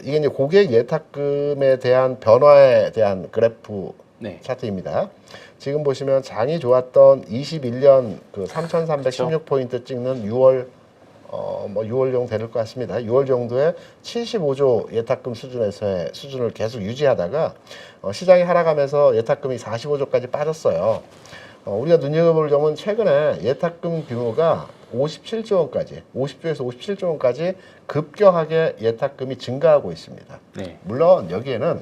이게 이제 고객 예탁금에 대한 변화에 대한 그래프 네. 차트입니다. 지금 보시면 장이 좋았던 21년 그 3,316포인트 찍는 6월 뭐 6월 정도 될 것 같습니다. 6월 정도에 75조 예탁금 수준에서의 수준을 계속 유지하다가 시장이 하락하면서 예탁금이 45조까지 빠졌어요. 우리가 눈여겨볼 점은 최근에 예탁금 규모가 57조 원까지, 50조에서 57조 원까지 급격하게 예탁금이 증가하고 있습니다. 네. 물론 여기에는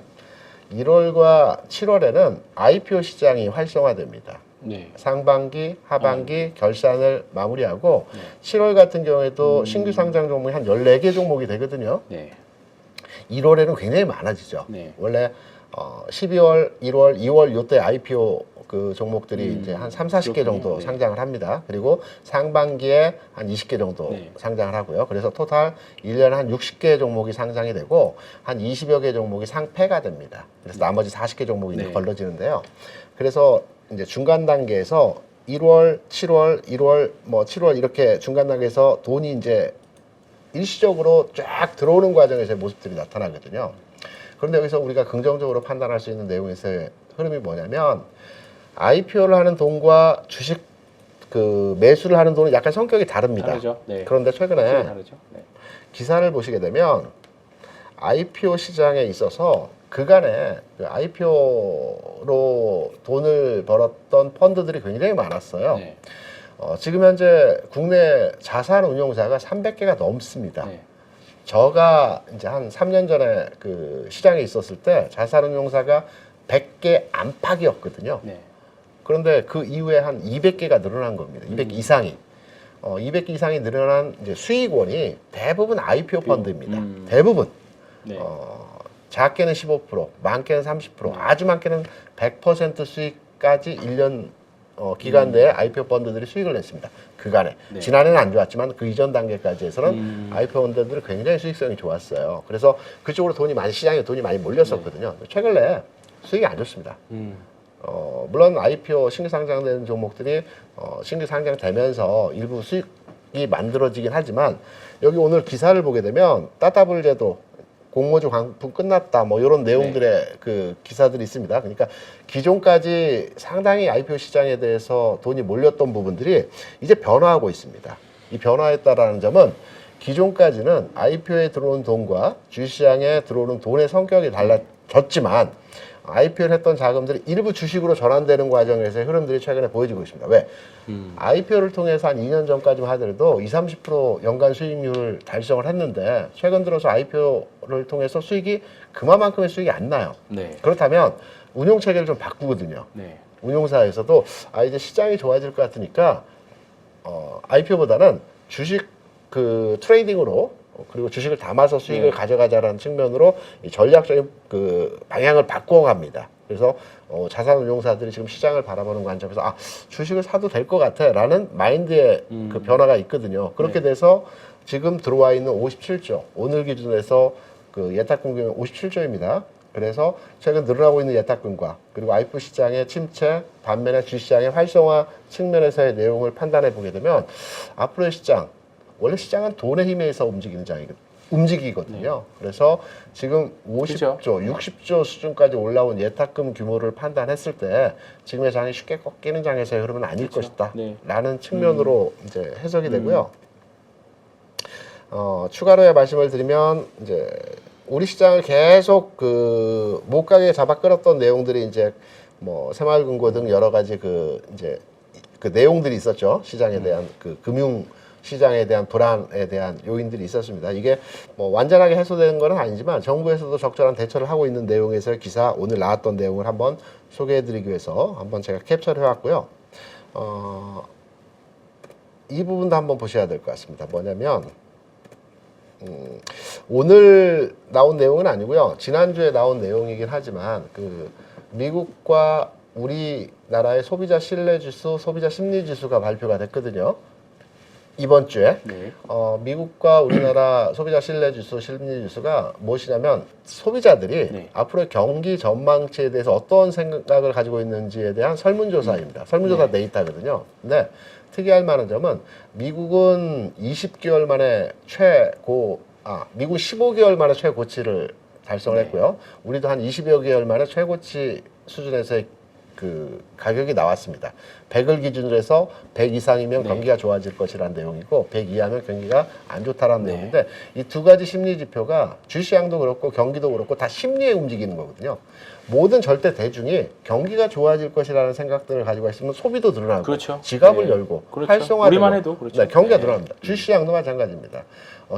1월과 7월에는 IPO 시장이 활성화됩니다. 네. 상반기, 하반기 결산을 마무리하고 7월 같은 경우에도 신규 상장 종목이 한 14개 종목이 되거든요. 네. 1월에는 굉장히 많아지죠. 네. 원래 12월, 1월, 2월 요때 IPO 그 종목들이 이제 한 3, 40개 정도 네. 상장을 합니다. 그리고 상반기에 한 20개 정도 네. 상장을 하고요. 그래서 토탈 1년에 한 60개 종목이 상장이 되고 한 20여 개 종목이 상폐가 됩니다. 그래서 나머지 40개 종목이 이제 네. 걸러지는데요. 그래서 이제 중간 단계에서 1월, 7월, 1월, 뭐 7월 이렇게 중간 단계에서 돈이 이제 일시적으로 쫙 들어오는 과정에서의 모습들이 나타나거든요. 그런데 여기서 우리가 긍정적으로 판단할 수 있는 내용에서의 흐름이 뭐냐면 IPO를 하는 돈과 주식 그 매수를 하는 돈은 약간 성격이 다릅니다. 다르죠. 네. 그런데 최근에 다르죠. 네. 기사를 보시게 되면 IPO 시장에 있어서 그간에 그 IPO로 돈을 벌었던 펀드들이 굉장히 많았어요. 네. 지금 현재 국내 자산 운용사가 300개가 넘습니다. 네. 저가 이제 한 3년 전에 그 시장에 있었을 때 자산운용사가 100개 안팎이었거든요. 네. 그런데 그 이후에 한 200개가 늘어난 겁니다. 200 이상이. 200개 이상이 늘어난 이제 수익원이 대부분 IPO 펀드입니다. 대부분. 네. 작게는 15%, 많게는 30%, 아주 많게는 100% 수익까지 1년 기간 내에 IPO 펀드들이 수익을 냈습니다. 그간에. 네. 지난해는 안 좋았지만 그 이전 단계까지에서는 IPO 펀드들이 굉장히 수익성이 좋았어요. 그래서 그쪽으로 시장에 돈이 많이 몰렸었거든요. 최근에 수익이 안 좋습니다. 물론 IPO 신규 상장되는 종목들이 신규 상장되면서 일부 수익이 만들어지긴 하지만 여기 오늘 기사를 보게 되면 따따블 제도 공모주 광풍 끝났다 뭐 이런 내용들의 그 기사들이 있습니다. 그러니까 기존까지 상당히 IPO 시장에 대해서 돈이 몰렸던 부분들이 이제 변화하고 있습니다. 이 변화했다라는 점은 기존까지는 IPO에 들어오는 돈과 주식시장에 들어오는 돈의 성격이 달라졌지만 IPO를 했던 자금들이 일부 주식으로 전환되는 과정에서의 흐름들이 최근에 보여지고 있습니다. 왜? IPO를 통해서 한 2년 전까지만 하더라도 20, 30% 연간 수익률을 달성을 했는데 최근 들어서 IPO를 통해서 수익이 그만큼의 수익이 안 나요. 네. 그렇다면 운용 체계를 좀 바꾸거든요. 네. 운용사에서도 이제 시장이 좋아질 것 같으니까 IPO보다는 주식 그 트레이딩으로 그리고 주식을 담아서 수익을 가져가자라는 측면으로 이 전략적인 그 방향을 바꿔갑니다. 그래서 자산운용사들이 지금 시장을 바라보는 관점에서 주식을 사도 될 것 같아라는 마인드의 그 변화가 있거든요. 그렇게 돼서 지금 들어와 있는 57조 오늘 기준에서 그 예탁금 규모 57조입니다. 그래서 최근 늘어나고 있는 예탁금과 그리고 IPO 시장의 침체 반면에 주시장의 활성화 측면에서의 내용을 판단해 보게 되면 앞으로의 시장 원래 시장은 돈의 힘에 의해서 움직이거든요. 그래서 지금 50조, 그렇죠. 60조 수준까지 올라온 예탁금 규모를 판단했을 때 지금의 장이 쉽게 꺾이는 장에서의 흐름은 아닐 것이다. 네. 라는 측면으로 이제 해석이 되고요. 추가로의 말씀을 드리면 이제 우리 시장을 계속 그 목각에 잡아 끌었던 내용들이 이제 뭐 새마을금고 등 여러 가지 그 이제 그 내용들이 있었죠. 시장에 대한 그 금융 시장에 대한 불안에 대한 요인들이 있었습니다. 이게 뭐 완전하게 해소되는 건 아니지만 정부에서도 적절한 대처를 하고 있는 내용에서의 기사 오늘 나왔던 내용을 한번 소개해드리기 위해서 한번 제가 캡처를 해왔고요. 이 부분도 한번 보셔야 될 것 같습니다. 뭐냐면 오늘 나온 내용은 아니고요. 지난주에 나온 내용이긴 하지만 그 미국과 우리나라의 소비자 신뢰지수, 소비자 심리지수가 발표가 됐거든요. 이번 주에 네. 미국과 우리나라 소비자 신뢰지수, 심리지수가 무엇이냐면 소비자들이 네. 앞으로의 경기 전망치에 대해서 어떤 생각을 가지고 있는지에 대한 설문조사입니다. 설문조사 데이터거든요. 근데 특이할 만한 점은 미국은 20개월 만에 미국은 15개월 만에 최고치를 달성을 했고요. 우리도 한 20여 개월 만에 최고치 수준에서의 그 가격이 나왔습니다. 100을 기준으로 해서 100 이상이면 경기가 좋아질 것이라는 내용이고 100 이하면 경기가 안 좋다라는 내용인데 이 두 가지 심리 지표가 주시장도 그렇고 경기도 그렇고 다 심리에 움직이는 거거든요. 모든 절대 대중이 경기가 좋아질 것이라는 생각들을 가지고 있으면 소비도 늘어나고 그렇죠. 지갑을 네. 열고 그렇죠. 활성화되고 우리만 해도 그렇죠. 네, 경기가 네. 늘어납니다. 주시장도 마찬가지입니다.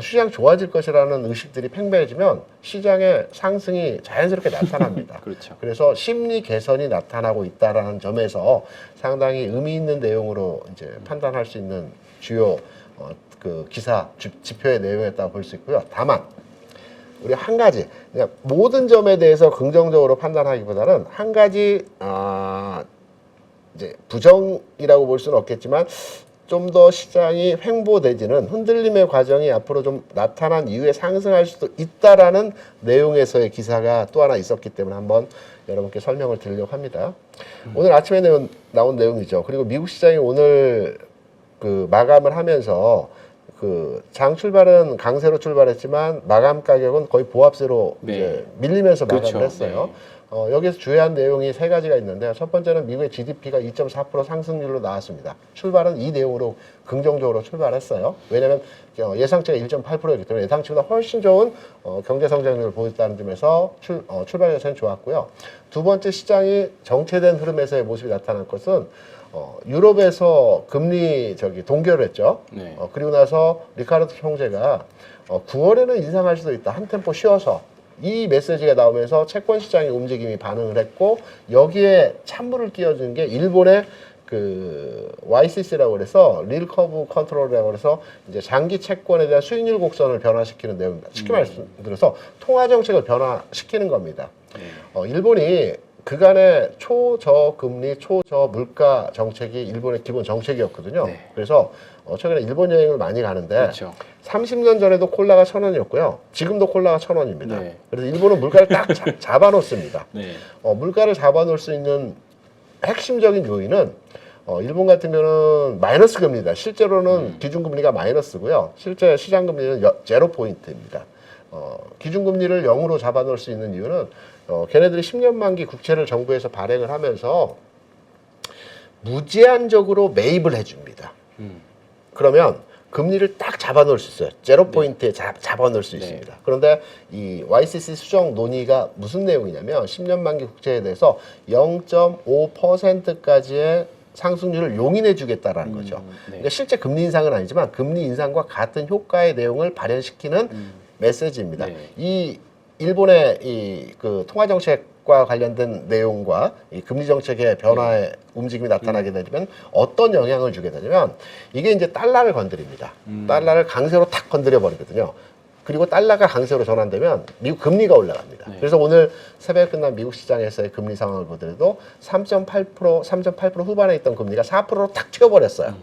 시장 좋아질 것이라는 의식들이 팽배해지면 시장의 상승이 자연스럽게 나타납니다. 그렇죠. 그래서 심리 개선이 나타나고 있다라는 점에서 상당히 의미 있는 내용으로 이제 판단할 수 있는 주요 그 기사 지표의 내용이었다고 볼 수 있고요. 다만 우리 한 가지 그냥 모든 점에 대해서 긍정적으로 판단하기보다는 한 가지 이제 부정이라고 볼 수는 없겠지만 좀 더 시장이 횡보되지는 흔들림의 과정이 앞으로 좀 나타난 이후에 상승할 수도 있다라는 내용에서의 기사가 또 하나 있었기 때문에 한번 여러분께 설명을 드리려고 합니다. 오늘 아침에 나온 내용이죠. 그리고 미국 시장이 오늘 그 마감을 하면서 그 장 출발은 강세로 출발했지만 마감 가격은 거의 보합세로 네. 이제 밀리면서 마감을 그렇죠. 했어요. 네. 여기서 주요한 내용이 세 가지가 있는데요. 첫 번째는 미국의 GDP가 2.4% 상승률로 나왔습니다. 출발은 이 내용으로 긍정적으로 출발했어요. 왜냐하면 예상치가 1.8%이기 때문에 예상치보다 훨씬 좋은 경제 성장률을 보였다는 점에서 출발 자체는 좋았고요. 두 번째, 시장이 정체된 흐름에서의 모습이 나타난 것은 유럽에서 금리 동결을 했죠. 네. 그리고 나서 리카르도 총재가 9월에는 인상할 수도 있다. 한 템포 쉬어서. 이 메시지가 나오면서 채권 시장의 움직임이 반응을 했고 여기에 찬물을 끼워준 게 일본의 그 YCC라고 그래서 릴 커브 컨트롤이라고 그래서 이제 장기 채권에 대한 수익률 곡선을 변화시키는 내용입니다. 쉽게 말씀드려서 통화 정책을 변화시키는 겁니다. 일본이 그간의 초저금리, 초저물가 정책이 일본의 기본 정책이었거든요. 네. 그래서 최근에 일본 여행을 많이 가는데 그렇죠. 30년 전에도 콜라가 1,000원이었고요. 지금도 콜라가 1,000원입니다. 네. 그래서 일본은 물가를 딱 잡아놓습니다. 네. 물가를 잡아놓을 수 있는 핵심적인 요인은 일본 같은 경우는 마이너스 금리다. 실제로는 기준금리가 마이너스고요. 실제 시장금리는 제로 포인트입니다. 기준금리를 0으로 잡아놓을 수 있는 이유는 걔네들이 10년 만기 국채를 정부에서 발행을 하면서 무제한적으로 매입을 해줍니다. 그러면 금리를 딱 잡아놓을 수 있어요. 제로 포인트에 잡아놓을 수 있습니다. 그런데 이 YCC 수정 논의가 무슨 내용이냐면 10년 만기 국채에 대해서 0.5%까지의 상승률을 용인해 주겠다라는 거죠. 네. 그러니까 실제 금리 인상은 아니지만 금리 인상과 같은 효과의 내용을 발현시키는 메시지입니다. 네. 이 일본의 그 통화 정책과 관련된 내용과 이 금리 정책의 변화의 움직임이 나타나게 되면 어떤 영향을 주게 되냐면 이게 이제 달러를 건드립니다. 달러를 강세로 탁 건드려 버리거든요. 그리고 달러가 강세로 전환되면 미국 금리가 올라갑니다. 네. 그래서 오늘 새벽에 끝난 미국 시장에서의 금리 상황을 보더라도 3.8% 후반에 있던 금리가 4%로 탁 튀어버렸어요.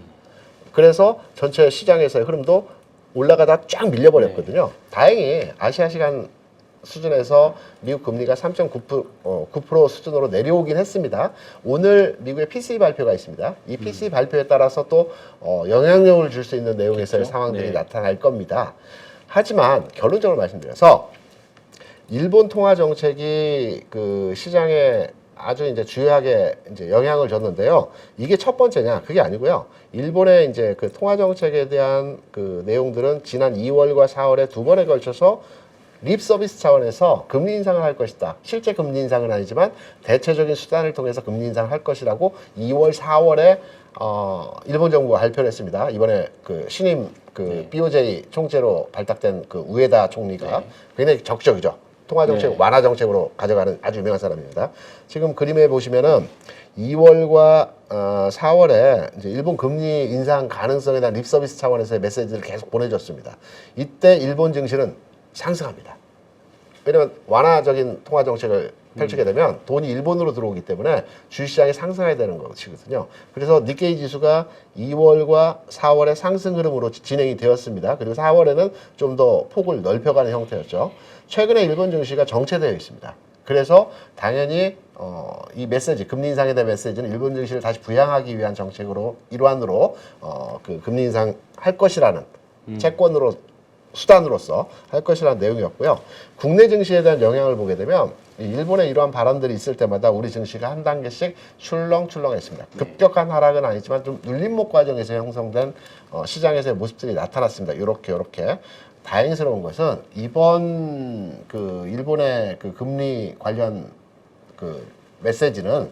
그래서 전체 시장에서의 흐름도 올라가다 쫙 밀려버렸거든요. 다행히 아시아 시간 수준에서 미국 금리가 3.9% 수준으로 내려오긴 했습니다. 오늘 미국의 PCE 발표가 있습니다. 이 PCE 발표에 따라서 또 영향력을 줄 수 있는 내용에서의 그렇죠? 상황들이 네. 나타날 겁니다. 하지만 결론적으로 말씀드려서 일본 통화 정책이 그 시장에 아주 이제 주요하게 이제 영향을 줬는데요. 이게 첫 번째냐? 그게 아니고요. 일본의 이제 그 통화 정책에 대한 그 내용들은 지난 2월과 4월에 두 번에 걸쳐서 립 서비스 차원에서 금리 인상을 할 것이다. 실제 금리 인상은 아니지만 대체적인 수단을 통해서 금리 인상을 할 것이라고 2월, 4월에 일본 정부가 발표를 했습니다. 이번에 그 신임 그 BOJ 총재로 발탁된 그 우에다 총리가 굉장히 적극적이죠. 통화 정책 완화 정책으로 가져가는 아주 유명한 사람입니다. 지금 그림에 보시면은 2월과 4월에 이제 일본 금리 인상 가능성에 대한 립 서비스 차원에서의 메시지를 계속 보내줬습니다. 이때 일본 증시는 상승합니다. 왜냐하면 완화적인 통화 정책을 펼치게 되면 돈이 일본으로 들어오기 때문에 주식시장이 상승해야 되는 것이거든요. 그래서 니케이 지수가 2월과 4월의 상승 흐름으로 진행이 되었습니다. 그리고 4월에는 좀 더 폭을 넓혀가는 형태였죠. 최근에 일본 증시가 정체되어 있습니다. 그래서 당연히 이 메시지, 금리 인상에 대한 메시지는 일본 증시를 다시 부양하기 위한 정책으로 일환으로 그 금리 인상 할 것이라는 채권으로 수단으로서 할 것이라는 내용이었고요. 국내 증시에 대한 영향을 보게 되면 일본의 이러한 발언들이 있을 때마다 우리 증시가 한 단계씩 출렁출렁했습니다. 급격한 하락은 아니지만 좀 눌림목 과정에서 형성된 시장에서의 모습들이 나타났습니다. 이렇게 다행스러운 것은 이번 그 일본의 그 금리 관련 그 메시지는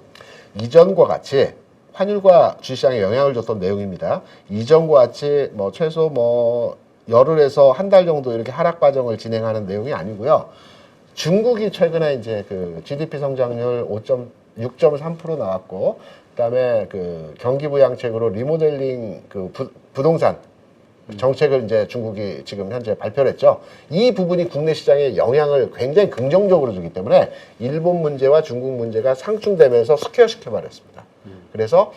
이전과 같이 환율과 주시장에 영향을 줬던 내용입니다. 이전과 같이 뭐 최소 뭐 열흘에서 한 달 정도 이렇게 하락 과정을 진행하는 내용이 아니고요. 중국이 최근에 이제 그 GDP 성장률 6.3% 나왔고, 그다음에 그 경기 부양책으로 리모델링 그 부동산 정책을 이제 중국이 지금 현재 발표를 했죠. 이 부분이 국내 시장에 영향을 굉장히 긍정적으로 주기 때문에 일본 문제와 중국 문제가 상충되면서 스퀘어시켜 버렸습니다. 그래서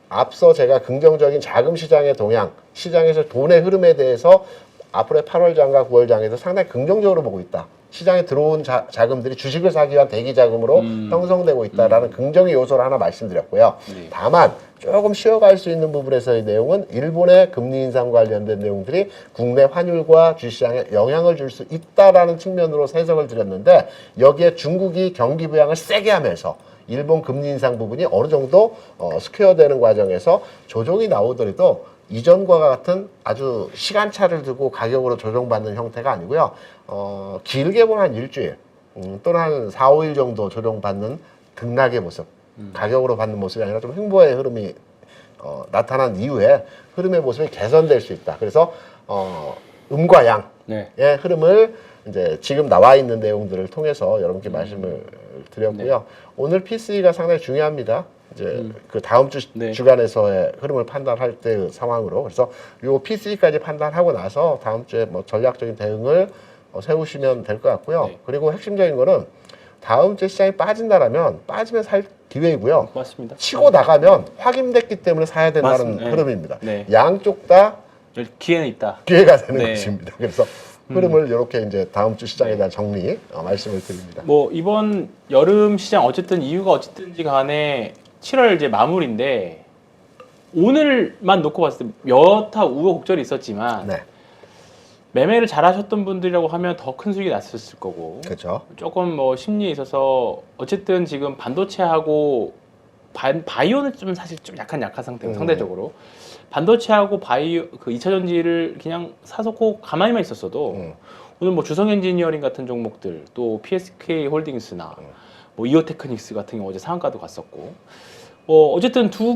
앞서 제가 긍정적인 자금 시장의 동향, 시장에서 돈의 흐름에 대해서 앞으로의 8월 장과 9월 장에서 상당히 긍정적으로 보고 있다. 시장에 들어온 자금들이 주식을 사기 위한 대기 자금으로 형성되고 있다라는 긍정의 요소를 하나 말씀드렸고요. 네. 다만 조금 쉬어갈 수 있는 부분에서의 내용은 일본의 금리 인상 관련된 내용들이 국내 환율과 주시장에 영향을 줄 수 있다라는 측면으로 해석을 드렸는데, 여기에 중국이 경기 부양을 세게 하면서 일본 금리 인상 부분이 어느 정도 스퀘어되는 과정에서 조정이 나오더라도 이전과 같은 아주 시간차를 두고 가격으로 조정받는 형태가 아니고요. 길게 보면 한 일주일 또는 한 4, 5일 정도 조정받는 등락의 모습, 가격으로 받는 모습이 아니라 좀 횡보의 흐름이 나타난 이후에 흐름의 모습이 개선될 수 있다. 그래서 음과 양의 네. 흐름을 이제 지금 나와 있는 내용들을 통해서 여러분께 말씀을 드렸고요. 네. 오늘 PC가 상당히 중요합니다. 이제 그 다음 주 네. 주간에서의 흐름을 판단할 때의 상황으로, 그래서 요 PC까지 판단하고 나서 다음 주에 뭐 전략적인 대응을 세우시면 될 것 같고요. 네. 그리고 핵심적인 거는 다음 주에 시장이 빠진다라면 빠지면 살 기회이고요. 맞습니다. 치고 나가면 확인됐기 때문에 사야 된다는 맞습니다. 네. 흐름입니다. 네. 양쪽 다 기회는 있다. 기회가 되는 네. 것입니다. 그래서 흐름을 이렇게 이제 다음 주 시장에 대한 정리 말씀을 드립니다. 뭐 이번 여름 시장 어쨌든 이유가 어쨌든지 간에 7월 이제 마무리인데, 오늘만 놓고 봤을 때 여타 우여곡절이 있었지만 네, 매매를 잘하셨던 분들이라고 하면 더 큰 수익이 났었을 거고, 그렇죠. 조금 뭐 심리에 있어서 어쨌든 지금 반도체하고 바이오는 좀 사실 좀 약한 상태고, 상대적으로 반도체하고 바이오 그 2차 전지를 그냥 사놓고 가만히만 있었어도 오늘 뭐 주성 엔지니어링 같은 종목들, 또 PSK 홀딩스나 뭐 이오테크닉스 같은 경우 어제 상한가도 갔었고, 어쨌든 두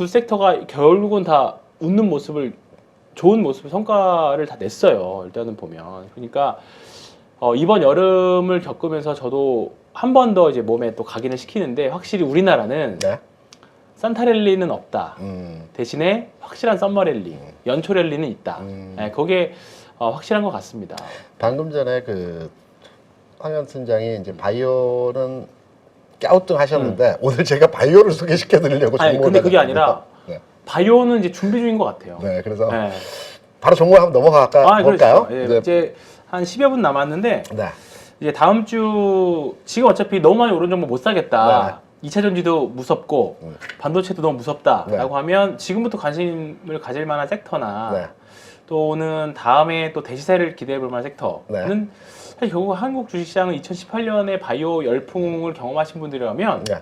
섹터가 결국은 다 웃는 모습을, 좋은 모습, 성과를 다 냈어요. 일단은 보면. 그러니까 이번 여름을 겪으면서 저도 한 번 더 이제 몸에 또 각인을 시키는데, 확실히 우리나라는 네. 산타랠리는 없다. 대신에 확실한 썸머랠리, 연초랠리는 있다. 네, 그게 확실한 것 같습니다. 방금 전에 그 황현 팀장이 이제 바이오는 갸우뚱하셨는데 오늘 제가 바이오를 소개시켜 드리려고 아니, 종목을 근데 그게 가져왔습니다. 아니라 네. 바이오는 이제 준비 중인 것 같아요. 네, 그래서 네. 바로 종목 한번 넘어가 볼까요? 그렇죠. 예, 이제 한 10여 분 남았는데, 네. 이제 다음 주 지금 어차피 너무 많이 오른 종목 못 사겠다. 2차 전지도 무섭고 반도체도 너무 무섭다라고 네. 하면 지금부터 관심을 가질 만한 섹터나 네. 또는 다음에 또 대시세를 기대해 볼 만한 섹터는 네. 사실 결국 한국 주식시장은 2018년에 바이오 열풍을 경험하신 분들이라면 네.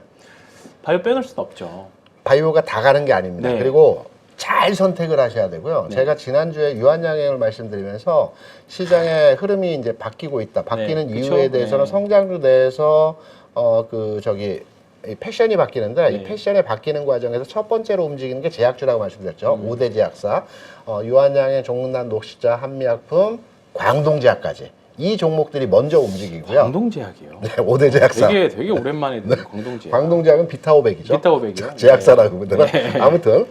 바이오 빼놓을 수는 없죠. 바이오가 다 가는 게 아닙니다. 네. 그리고 잘 선택을 하셔야 되고요. 네. 제가 지난주에 유한양행을 말씀드리면서 시장의 흐름이 이제 바뀌고 있다. 바뀌는 네, 이유에 그쵸? 대해서는 네. 성장주 내에서 이 패션이 바뀌는데, 네. 이 패션이 바뀌는 과정에서 첫 번째로 움직이는 게 제약주라고 말씀드렸죠. 5대 제약사, 유한양행, 종근당, 녹시자, 한미약품, 광동제약까지 이 종목들이 먼저 움직이고요. 광동제약이요. 네, 5대 제약사. 되게 오랜만에 듣는 광동제약. 광동제약은 비타오백이죠. 비타오백이요. 제약사라고 보면 네. 아무튼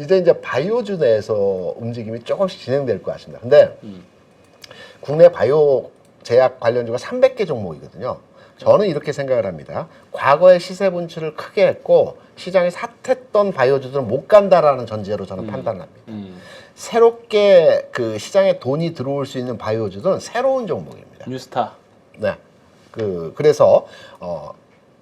이제 바이오주 내에서 움직임이 조금씩 진행될 것 같습니다. 근데 국내 바이오 제약 관련주가 300개 종목이거든요. 저는 이렇게 생각을 합니다. 과거에 시세 분출을 크게 했고 시장이 핫했던 바이오주들은 못 간다라는 전제로 저는 판단을 합니다. 새롭게 그 시장에 돈이 들어올 수 있는 바이오주들은 새로운 종목입니다. 뉴스타. 네. 그래서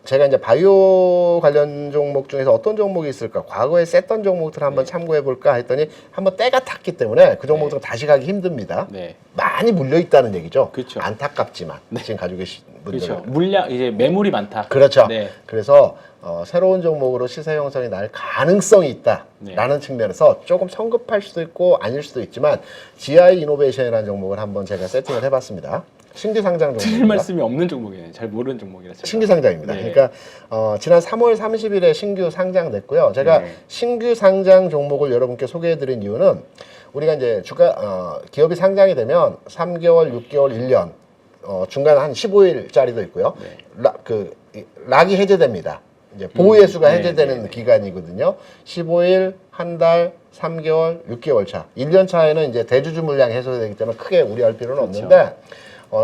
제가 이제 바이오 관련 종목 중에서 어떤 종목이 있을까? 과거에 셌던 종목들을 한번 참고해 볼까 했더니 한번 때가 탔기 때문에 그 종목들은 다시 가기 힘듭니다. 네. 많이 물려 있다는 얘기죠. 그렇죠. 안타깝지만 지금 가지고 계신 분들. 그렇죠. 물량 이제 매물이 많다. 그렇죠. 네. 그래서 새로운 종목으로 시세 형성이 날 가능성이 있다라는 측면에서 조금 성급할 수도 있고 아닐 수도 있지만 GI 이노베이션이라는 종목을 한번 제가 세팅을 해봤습니다. 신규 상장 드릴 종목입니다. 말씀이 없는 종목이에요. 잘 모르는 종목이라 제가. 신규 상장입니다. 네. 그러니까 지난 3월 30일에 신규 상장됐고요. 제가 네. 신규 상장 종목을 여러분께 소개해드린 이유는 우리가 이제 주가 기업이 상장이 되면 3개월, 6개월, 1년 중간 한 15일짜리도 있고요. 네. 락이 해제됩니다. 이제 보호예수가 네, 해제되는 네, 네. 기간이거든요. 15일, 한 달, 3개월, 6개월 차. 1년 차에는 이제 대주주 물량이 해소되기 때문에 크게 우려할 필요는 그렇죠. 없는데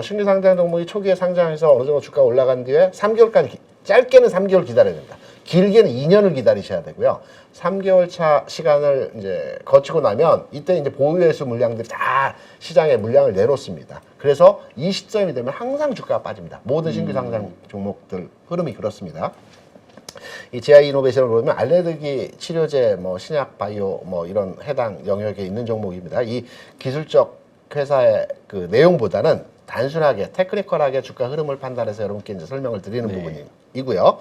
신규 상장 종목이 초기에 상장해서 어느 정도 주가가 올라간 뒤에 3개월까지 짧게는 3개월 기다려야 된다. 길게는 2년을 기다리셔야 되고요. 3개월 차 시간을 이제 거치고 나면 이때 이제 보유예수 물량들이 다 시장에 물량을 내놓습니다. 그래서 이 시점이 되면 항상 주가가 빠집니다. 모든 신규 상장 종목들 흐름이 그렇습니다. 이 GI 이노베이션을 보면 알레르기 치료제, 뭐 신약 바이오, 뭐 이런 해당 영역에 있는 종목입니다. 이 기술적 회사의 그 내용보다는 단순하게 테크니컬하게 주가 흐름을 판단해서 여러분께 이제 설명을 드리는 네. 부분이고요.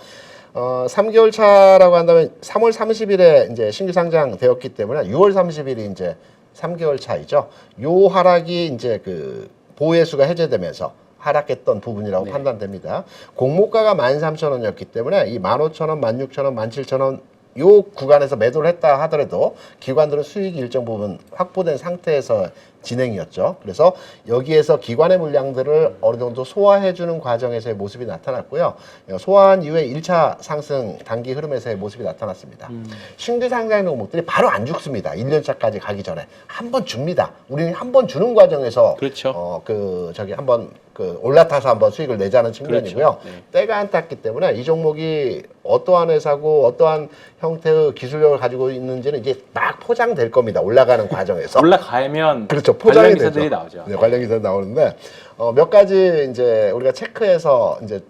3개월 차라고 한다면 3월 30일에 이제 신규 상장되었기 때문에 6월 30일이 이제 3개월 차이죠. 요 하락이 이제 그 보호예수가 해제되면서 하락했던 부분이라고 네. 판단됩니다. 공모가가 13,000원이었기 때문에 이 15,000원, 16,000원, 17,000원 요 구간에서 매도를 했다 하더라도 기관들은 수익이 일정 부분 확보된 상태에서 진행이었죠. 그래서 여기에서 기관의 물량들을 어느 정도 소화해주는 과정에서의 모습이 나타났고요. 소화한 이후에 1차 상승 단기 흐름에서의 모습이 나타났습니다. 신규 상장 종목들이 바로 안 죽습니다. 1년차까지 가기 전에 한 번 줍니다. 우리는 한 번 주는 과정에서 그렇죠. 한번 올라타서 한번 수익을 내자는 측면이고요. 그렇죠. 네. 때가 안 탔기 때문에 이 종목이 어떠한 회사고 어떠한 형태의 기술력을 가지고 있는지는 이제 막 포장될 겁니다. 올라가는 과정에서. 올라가면 그렇죠. 포장이 관련 기사들이 되죠. 나오죠. 네, 관련 기사들이 나오는데 몇 가지 이제 우리가 체크해서 이제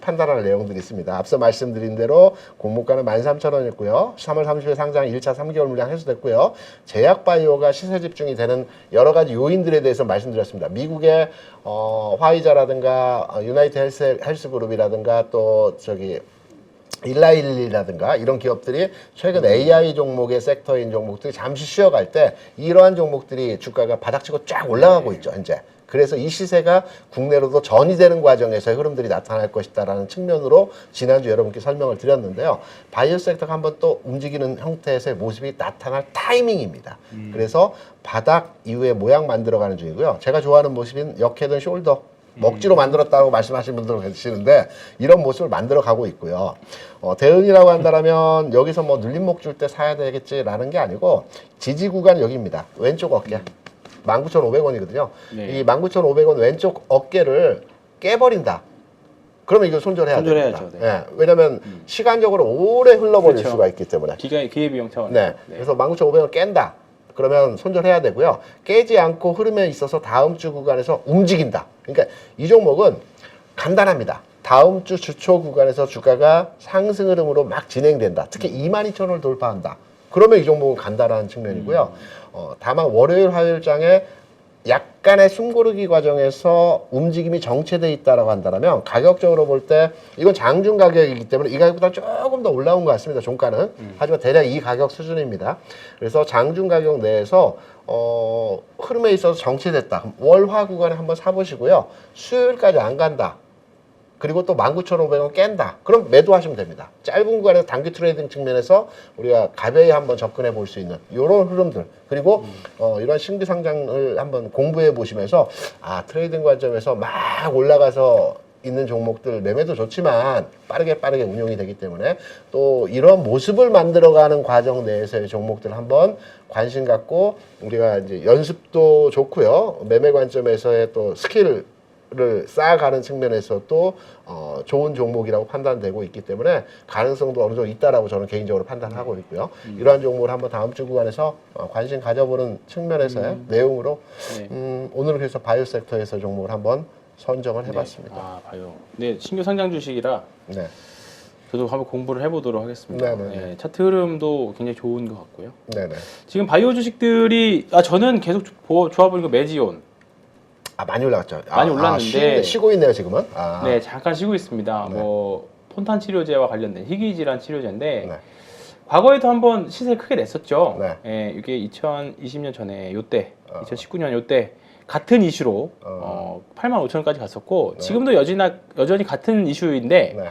판단할 내용들이 있습니다. 앞서 말씀드린 대로 공모가는 13,000원이었고요. 3월 30일 상장 1차 3개월 물량 해소됐고요. 제약바이오가 시세 집중이 되는 여러 가지 요인들에 대해서 말씀드렸습니다. 미국의 화이자라든가 유나이트 헬스그룹이라든가 또 일라일리라든가 이런 기업들이 최근 AI 종목의 섹터인 종목들이 잠시 쉬어갈 때 이러한 종목들이 주가가 바닥치고 쫙 올라가고 있죠, 현재. 그래서 이 시세가 국내로도 전이되는 과정에서의 흐름들이 나타날 것이다라는 측면으로 지난주 여러분께 설명을 드렸는데요. 바이오 섹터가 한번 또 움직이는 형태에서의 모습이 나타날 타이밍입니다. 그래서 바닥 이후에 모양 만들어가는 중이고요. 제가 좋아하는 모습인 역헤드 숄더 먹지로 만들었다고 말씀하시는 분들 계시는데 이런 모습을 만들어 가고 있고요. 대응이라고 한다면 여기서 뭐 눌림목 줄 때 사야 되겠지라는 게 아니고 지지 구간 여기입니다. 왼쪽 어깨. 19,500원이거든요. 네. 이 19,500원 왼쪽 어깨를 깨버린다. 그러면 이거 손절해야 됩니다. 손절해야죠. 네. 예, 왜냐하면 시간적으로 오래 흘러버릴 그렇죠. 수가 있기 때문에. 기회비용 차원. 네. 그래서 19,500원 깬다. 그러면 손절해야 되고요. 깨지 않고 흐름에 있어서 다음 주 구간에서 움직인다. 그러니까 이 종목은 간단합니다. 다음 주 주초 구간에서 주가가 상승 흐름으로 막 진행된다. 특히 22,000원을 돌파한다. 그러면 이 종목은 간단한 측면이고요. 다만 월요일, 화요일장에 약간의 숨고르기 과정에서 움직임이 정체돼 있다라고 한다면 가격적으로 볼 때 이건 장중 가격이기 때문에 이 가격보다 조금 더 올라온 것 같습니다. 종가는. 하지만 대략 이 가격 수준입니다. 그래서 장중 가격 내에서 흐름에 있어서 정체됐다. 월화 구간에 한번 사보시고요. 수요일까지 안 간다. 그리고 또 19,500원 깬다. 그럼 매도하시면 됩니다. 짧은 구간에서 단기 트레이딩 측면에서 우리가 가벼이 한번 접근해 볼 수 있는 이런 흐름들. 그리고 이런 신규 상장을 한번 공부해 보시면서 트레이딩 관점에서 막 올라가서 있는 종목들 매매도 좋지만 빠르게 운용이 되기 때문에 또 이런 모습을 만들어가는 과정 내에서의 종목들 한번 관심 갖고 우리가 이제 연습도 좋고요. 매매 관점에서의 또 스킬을 쌓아가는 측면에서 또 좋은 종목이라고 판단되고 있기 때문에 가능성도 어느 정도 있다라고 저는 개인적으로 판단하고 있고요. 이러한 종목을 한번 다음 주 구간에서 관심 가져보는 측면에서의 내용으로 네. 오늘 그래서 바이오 섹터에서 종목을 한번 선정을 해봤습니다. 바이오. 네, 신규 상장 주식이라 네. 저도 한번 공부를 해보도록 하겠습니다. 네네네. 네, 차트 흐름도 굉장히 좋은 것 같고요. 네네. 지금 바이오 주식들이 저는 계속 좋아 보이는 거 메지온. 많이 올라갔죠. 많이 올랐는데 쉬고 있네요 지금은. 네, 잠깐 쉬고 있습니다. 네. 뭐 폰탄 치료제와 관련된 희귀 질환 치료제인데 네. 과거에도 한번 시세 크게 냈었죠. 네. 예, 이게 2020년 전에 요때 2019년 요때 같은 이슈로 85,000원까지 갔었고 지금도 여전히 같은 이슈인데 네.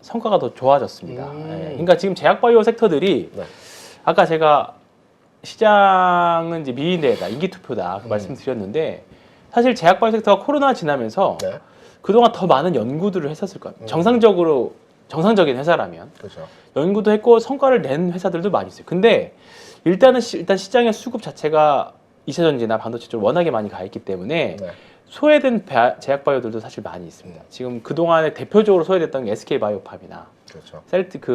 성과가 더 좋아졌습니다. 예, 그러니까 지금 제약바이오 섹터들이 네. 아까 제가 시장은 이제 미인대다 인기투표다 그 말씀드렸는데 사실 제약바이오 섹터가 코로나 지나면서 네. 그동안 더 많은 연구들을 했었을 거예요. 정상적인 회사라면 그렇죠. 연구도 했고 성과를 낸 회사들도 많이 있어요. 근데 일단 시장의 수급 자체가 2차전지나 반도체 쪽 워낙에 많이 가 있기 때문에 네. 소외된 제약바이오들도 사실 많이 있습니다. 지금 그동안에 대표적으로 소외됐던 게 SK바이오팜이나 그렇죠.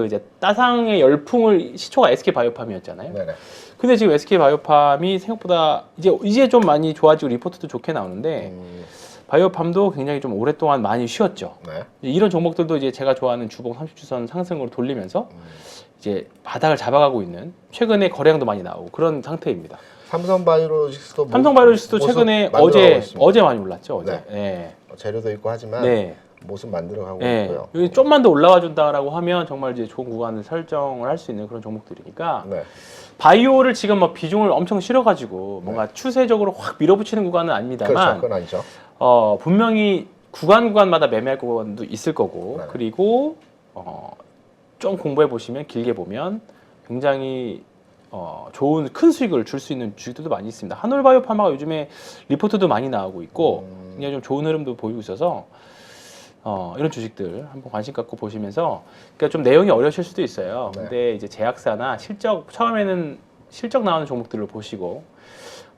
이제 따상의 열풍을 시초가 SK바이오팜이었잖아요. 네네. 근데 지금 SK바이오팜이 생각보다 이제 좀 많이 좋아지고 리포트도 좋게 나오는데 바이오팜도 굉장히 좀 오랫동안 많이 쉬었죠. 네. 이런 종목들도 이제 제가 좋아하는 주봉 30주선 상승으로 돌리면서 이제 바닥을 잡아가고 있는 최근에 거래량도 많이 나오고 그런 상태입니다. 삼성바이오로직스도 삼성바이오로직스도 최근에 어제 많이 올랐죠. 어제. 네. 네. 재료도 있고 하지만 네. 모습 만들어가고 네. 있고요. 여기 좀만 더 올라와 준다라고 하면 정말 이제 좋은 구간을 설정을 할 수 있는 그런 종목들이니까 네. 바이오를 지금 뭐 비중을 엄청 실어가지고 뭔가 추세적으로 확 밀어붙이는 구간은 아닙니다만 그렇죠. 그건 아니죠. 분명히 구간마다 매매할 구간도 있을 거고 네. 그리고 좀 공부해 보시면 길게 보면 굉장히 좋은 큰 수익을 줄 수 있는 주식들도 많이 있습니다. 한올바이오파마가 요즘에 리포트도 많이 나오고 있고 굉장히 좀 좋은 흐름도 보이고 있어서 이런 주식들 한번 관심 갖고 보시면서 그러니까 좀 내용이 어려우실 수도 있어요. 네. 근데 이제 제약사나 처음에는 실적 나오는 종목들을 보시고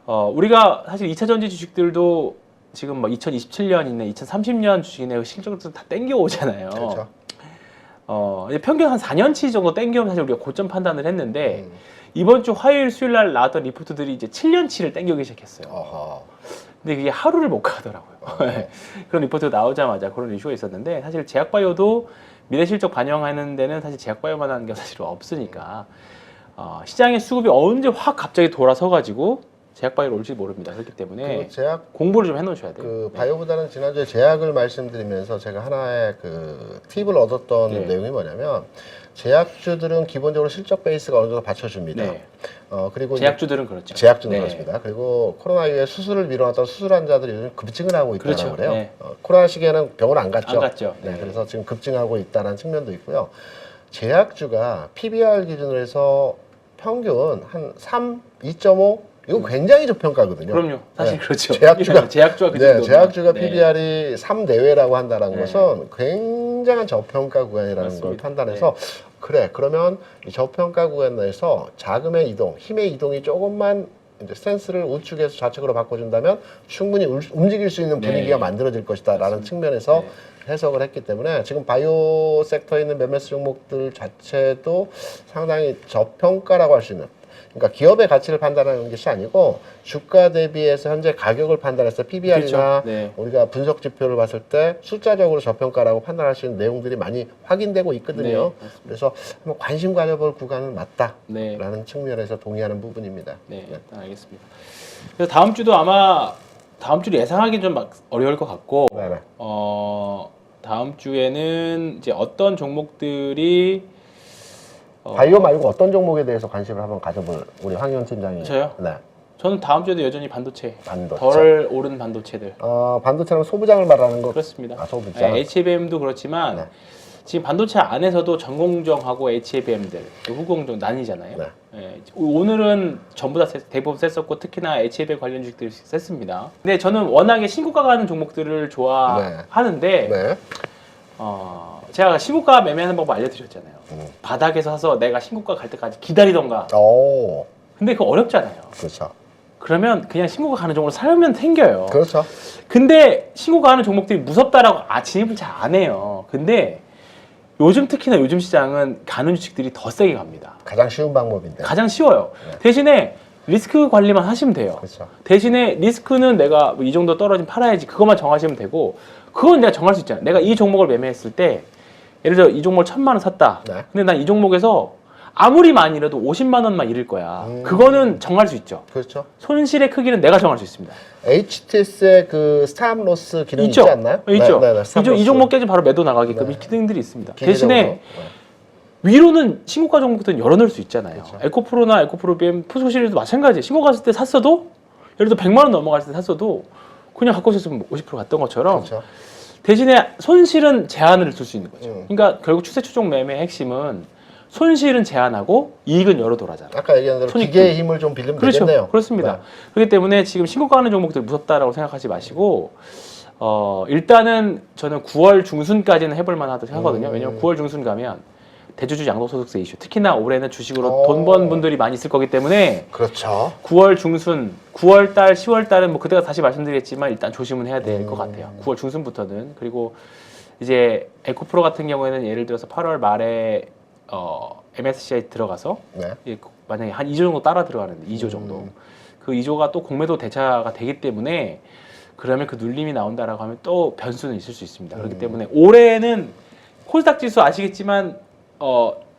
우리가 사실 2차 전지 주식들도 지금 뭐 2027년 있네, 2030년 주식이네 실적을 다 땡겨 오잖아요. 그렇죠. 이제 평균 한 4년치 정도 땡겨오면 사실 우리가 고점 판단을 했는데 이번 주 화요일, 수요일 날 나왔던 리포트들이 이제 7년치를 땡겨오기 시작했어요. 어허. 근데 그게 하루를 못 가더라고요. 그런 리포트가 나오자마자 그런 이슈가 있었는데 사실 제약바이오도 미래 실적 반영하는 데는 사실 제약바이오만한 게 사실 없으니까 시장의 수급이 언제 확 갑자기 돌아서가지고 제약바이오로 올지 모릅니다. 그렇기 때문에 공부를 좀 해놓으셔야 돼요. 그 바이오보다는 지난주에 제약을 말씀드리면서 제가 하나의 그 팁을 얻었던 네. 내용이 뭐냐면 제약주들은 기본적으로 실적 베이스가 어느 정도 받쳐줍니다. 네. 그리고 제약주들은 그렇죠. 제약주는 네. 그렇습니다. 그리고 코로나 이후에 수술을 미뤄놨던 수술 환자들이 요즘 급증을 하고 있다고 그렇죠. 그래요. 네. 코로나 시기에는 병원 안 갔죠. 안 갔죠. 네. 네. 그래서 지금 급증하고 있다는 측면도 있고요. 제약주가 PBR 기준으로 해서 평균 한 3, 2.5 이거 굉장히 저평가거든요. 그럼요. 사실 네. 그렇죠. 제약주가 그 네, 정도면. 제약주가 네. PBR이 3 내외라고 한다는 네. 것은 굉장한 저평가 구간이라는 맞습니다. 걸 판단해서 그래 그러면 이 저평가 구간에서 자금의 이동, 힘의 이동이 조금만 이제 스탠스를 우측에서 좌측으로 바꿔준다면 충분히 움직일 수 있는 분위기가 네. 만들어질 것이다라는 맞습니다. 측면에서 네. 해석을 했기 때문에 지금 바이오 섹터에 있는 몇몇 종목들 자체도 상당히 저평가라고 할 수 있는 그러니까 기업의 가치를 판단하는 것이 아니고 주가 대비해서 현재 가격을 판단해서 PBR이나 그렇죠. 네. 우리가 분석 지표를 봤을 때 숫자적으로 저평가라고 판단할 수 있는 내용들이 많이 확인되고 있거든요. 네, 그래서 한번 관심 가져볼 구간은 맞다라는 네. 측면에서 동의하는 부분입니다. 네, 알겠습니다. 그래서 다음 주도 아마 다음 주를 예상하기 좀 어려울 것 같고, 네네. 다음 주에는 이제 어떤 종목들이 바이오 말고 어떤 종목에 대해서 관심을 한번 가져볼 우리 황희원 팀장이. 저요? 네. 저는 다음 주에도 여전히 반도체. 반도체. 덜 오른 반도체들. 반도체는 소부장을 말하는 거. 그렇습니다. 소부장. 네, HBM도 그렇지만 네. 지금 반도체 안에서도 전공정하고 HBM들, 후공정 나뉘잖아요. 네. 네, 오늘은 전부 다 대부분 셌었고 특히나 HBM 관련 주식들이 셌습니다. 근데 저는 워낙에 신고가 가는 종목들을 좋아하는데 네. 제가 신고가 매매하는 방법 알려드렸잖아요. 바닥에서 사서 내가 신고가 갈 때까지 기다리던가. 오. 근데 그거 어렵잖아요. 그렇죠. 그러면 그냥 신고가 가는 종목을 사면 생겨요. 그렇죠. 근데 신고가 가는 종목들이 무섭다라고 진입을 잘 안 해요. 근데 요즘 특히나 요즘 시장은 가는 주식들이 더 세게 갑니다. 가장 쉬운 방법인데. 가장 쉬워요. 네. 대신에 리스크 관리만 하시면 돼요. 그렇죠. 대신에 리스크는 내가 이 정도 떨어지면 팔아야지 그것만 정하시면 되고 그건 내가 정할 수 있잖아요. 내가 이 종목을 매매했을 때 예를 들어 이 종목을 1,000만 원 샀다. 네. 근데 난 이 종목에서 아무리 많이 잃어도 50만 원만 잃을 거야. 그거는 정할 수 있죠. 그렇죠. 손실의 크기는 내가 정할 수 있습니다. HTS의 그 스탑 로스 기능이 있죠? 있지 않나요? 있죠. 네, 스탑 로스. 이 종목 깨지면 바로 매도 나가게끔 네. 이 기능들이 있습니다. 기계적으로. 대신에 위로는 신고가 종목들은 열어놓을 수 있잖아요. 그렇죠. 에코프로나 에코프로 BM 푸소 시리즈도 마찬가지. 신고 갔을 때 샀어도 예를 들어 100만 원 넘어갈 때 샀어도 그냥 갖고 있었으면 50% 갔던 것처럼 그렇죠. 대신에 손실은 제한을 둘 수 있는 거죠. 그러니까 결국 추세 추종 매매의 핵심은 손실은 제한하고 이익은 열어 돌아잖아. 아까 얘기한 대로 손익 기계의 힘을 좀 빌리면 그렇죠. 되겠네요. 그렇습니다. 네. 그렇기 때문에 지금 신고가 하는 종목들 무섭다라고 생각하지 마시고 일단은 저는 9월 중순까지는 해볼 만하다고 생각하거든요. 왜냐면 9월 중순 가면 대주주 양도소득세 이슈, 특히나 올해는 주식으로 돈 번 분들이 많이 있을 거기 때문에 그렇죠. 9월 중순, 9월 달, 10월 달은 뭐 그때가 다시 말씀드리겠지만 일단 조심은 해야 될 것 같아요. 9월 중순부터는. 그리고 이제 에코프로 같은 경우에는 예를 들어서 8월 말에 MSCI 들어가서 네. 만약에 한 2조 정도 따라 들어가는데 2조 정도. 그 2조가 또 공매도 대차가 되기 때문에 그러면 그 눌림이 나온다라고 하면 또 변수는 있을 수 있습니다. 그렇기 때문에 올해는 코스닥 지수 아시겠지만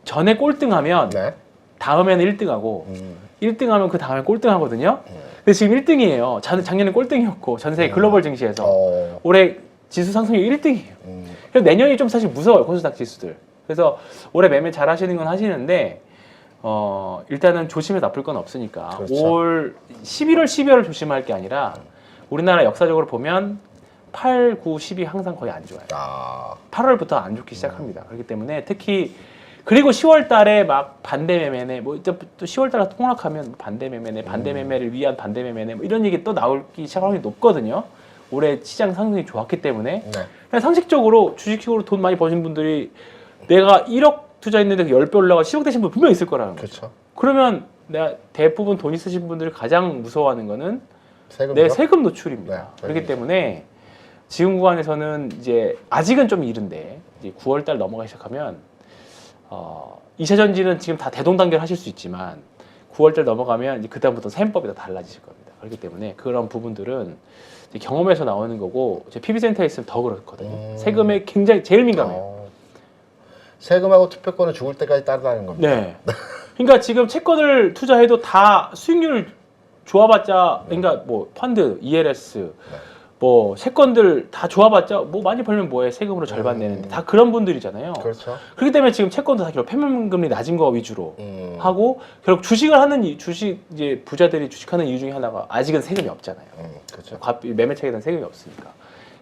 전에 꼴등하면 네. 다음에는 1등하고 1등하면 그 다음에 꼴등하거든요. 근데 지금 1등이에요. 작년에 꼴등이었고 전세 글로벌 증시에서 올해 지수 상승률 1등이에요. 그래서 내년이 좀 사실 무서워요, 코스닥 지수들. 그래서 올해 매매 잘 하시는 건 하시는데 일단은 조심해 나쁠 건 없으니까 그렇죠. 올 11월, 12월을 조심할 게 아니라 우리나라 역사적으로 보면 8, 9, 10이 항상 거의 안 좋아요. 8월부터 안 좋기 시작합니다. 그렇기 때문에 특히 그리고 10월 달에 막 반대 매매네, 뭐 또 10월 달에 폭락하면 반대 매매네, 반대 매매를 위한 반대 매매네, 뭐 이런 얘기 또 나오기 시작할 확률이 높거든요. 올해 시장 상승이 좋았기 때문에 그냥 상식적으로 주식으로 돈 많이 버신 분들이 내가 1억 투자했는데 10배 올라가 10억 되신 분 분명히 있을 거라는 거죠. 그렇죠. 그러면 내가 대부분 돈 있으신 분들이 가장 무서워하는 거는 세금이요? 내 세금 노출입니다. 네, 그렇기 때문에 지금 구간에서는 이제 아직은 좀 이른데 이제 9월 달 넘어가기 시작하면 2차 전지는 지금 다 대동단결 하실 수 있지만 9월 달 넘어가면 이제 그다음부터 셈법이 다 달라지실 겁니다. 그렇기 때문에 그런 부분들은 이제 경험에서 나오는 거고 제 PB센터에 있으면 더 그렇거든요. 세금에 굉장히 제일 민감해요. 세금하고 투표권은 죽을 때까지 따르다는 겁니다. 네. 그러니까 지금 채권을 투자해도 다 수익률 좋아봤자 그러니까 뭐 펀드, ELS 뭐 채권들 다 좋아봤자 뭐 많이 벌면 뭐해 세금으로 절반 내는데 다 그런 분들이잖아요. 그렇죠. 그렇기 때문에 지금 채권도 다 결국 패권금리 낮은 거 위주로 하고 결국 주식을 하는 주식 이제 부자들이 주식하는 이유 중에 하나가 아직은 세금이 없잖아요. 그렇죠. 매매차익에 대한 세금이 없으니까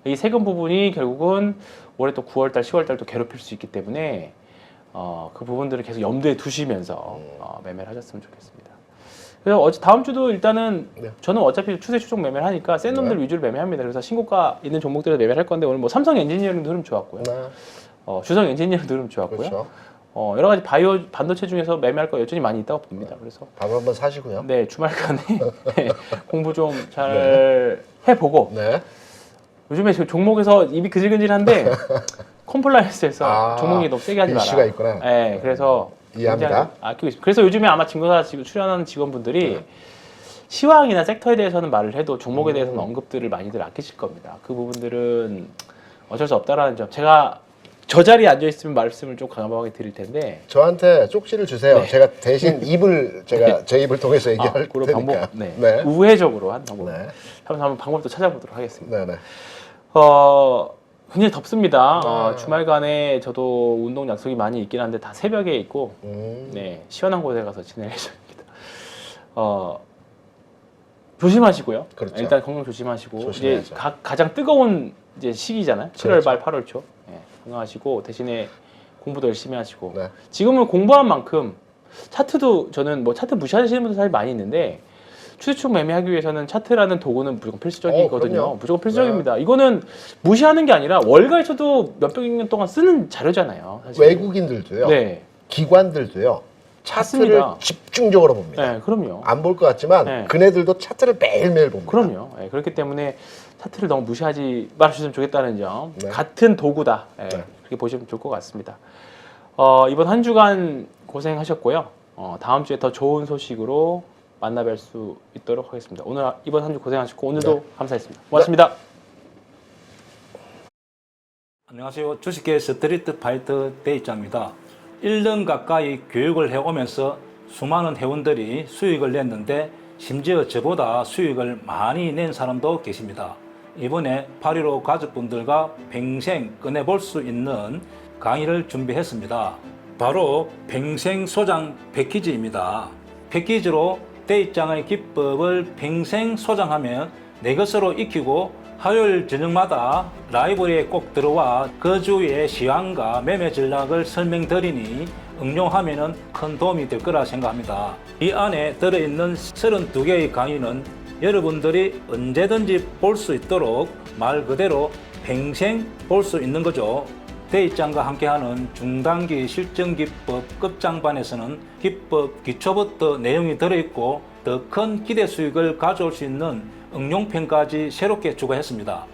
이 세금 부분이 결국은 올해 또 9월 달, 10월 달도 괴롭힐 수 있기 때문에 그 부분들을 계속 염두에 두시면서 매매를 하셨으면 좋겠습니다. 그래서 다음 주도 일단은 저는 어차피 추세 추종 매매를 하니까 센 놈들 위주로 매매합니다. 그래서 신고가 있는 종목들에서 매매를 할 건데 오늘 뭐 삼성 엔지니어링도 흐름 좋았고요. 주성 엔지니어링도 흐름 좋았고요. 그렇죠. 여러 가지 바이오 반도체 중에서 매매할 거 여전히 많이 있다고 봅니다. 그래서 밥 한번 사시고요. 네 주말간에 공부 좀 잘 해보고 요즘에 저 종목에서 입이 그질그질한데 컴플라이언스에서 종목이 너무 세게 하지 마라. 이슈가 있구나. 네, 그래서 이해합니다. 아끼고 있습니다. 그래서 요즘에 아마 증거사 출연하는 직원분들이 시황이나 섹터에 대해서는 말을 해도 종목에 대해서는 언급들을 많이들 아끼실 겁니다. 그 부분들은 어쩔 수 없다라는 점. 제가 저 자리에 앉아 있으면 말씀을 좀 강하게 드릴 텐데 저한테 쪽지를 주세요. 제가 대신 입을 제 입을 통해서 얘기할 그런 테니까. 방법, 우회적으로 한 방법. 한번 방법도 찾아보도록 하겠습니다. 굉장히 덥습니다. 주말간에 저도 운동 약속이 많이 있긴 한데 다 새벽에 있고 시원한 곳에 가서 지낼 예정입니다. 조심하시고요. 그렇죠. 일단 건강 조심하시고 이제 조심해야죠. 가장 뜨거운 이제 시기잖아요. 7월 그렇죠. 말 8월 초. 건강하시고 대신에 공부도 열심히 하시고 지금은 공부한 만큼 차트도 저는 뭐 차트 무시하시는 분들 사실 많이 있는데 추세추종 매매하기 위해서는 차트라는 도구는 무조건 필수적이거든요. 무조건 필수적입니다. 이거는 무시하는 게 아니라 월가에서도 몇백 년 동안 쓰는 자료잖아요. 사실. 외국인들도요. 기관들도요. 차트를 맞습니다. 집중적으로 봅니다. 네, 그럼요. 안 볼 것 같지만 그네들도 차트를 매일매일 봅니다. 그럼요. 그렇기 때문에 차트를 너무 무시하지 말아주셨으면 좋겠다는 점. 같은 도구다. 그렇게 보시면 좋을 것 같습니다. 이번 한 주간 고생하셨고요. 다음 주에 더 좋은 소식으로 만나뵐 수 있도록 하겠습니다. 오늘 이번 한 주 고생하셨고 오늘도 감사했습니다. 고맙습니다. 안녕하세요. 주식계 스트리트 파이터 대입자입니다. 1년 가까이 교육을 해오면서 수많은 회원들이 수익을 냈는데 심지어 저보다 수익을 많이 낸 사람도 계십니다. 이번에 8.15 가족분들과 평생 꺼내볼 수 있는 강의를 준비했습니다. 바로 평생 소장 패키지입니다. 패키지로 대입장의 기법을 평생 소장하면 내 것으로 익히고 화요일 저녁마다 라이브러리에 꼭 들어와 그 주의 시황과 매매 전략을 설명드리니 응용하면 큰 도움이 될 거라 생각합니다. 이 안에 들어있는 32개의 강의는 여러분들이 언제든지 볼 수 있도록 말 그대로 평생 볼 수 있는 거죠. 대입장과 함께하는 중단기 실전기법 끝장반에서는 기법 기초부터 내용이 들어있고 더 큰 기대 수익을 가져올 수 있는 응용편까지 새롭게 추가했습니다.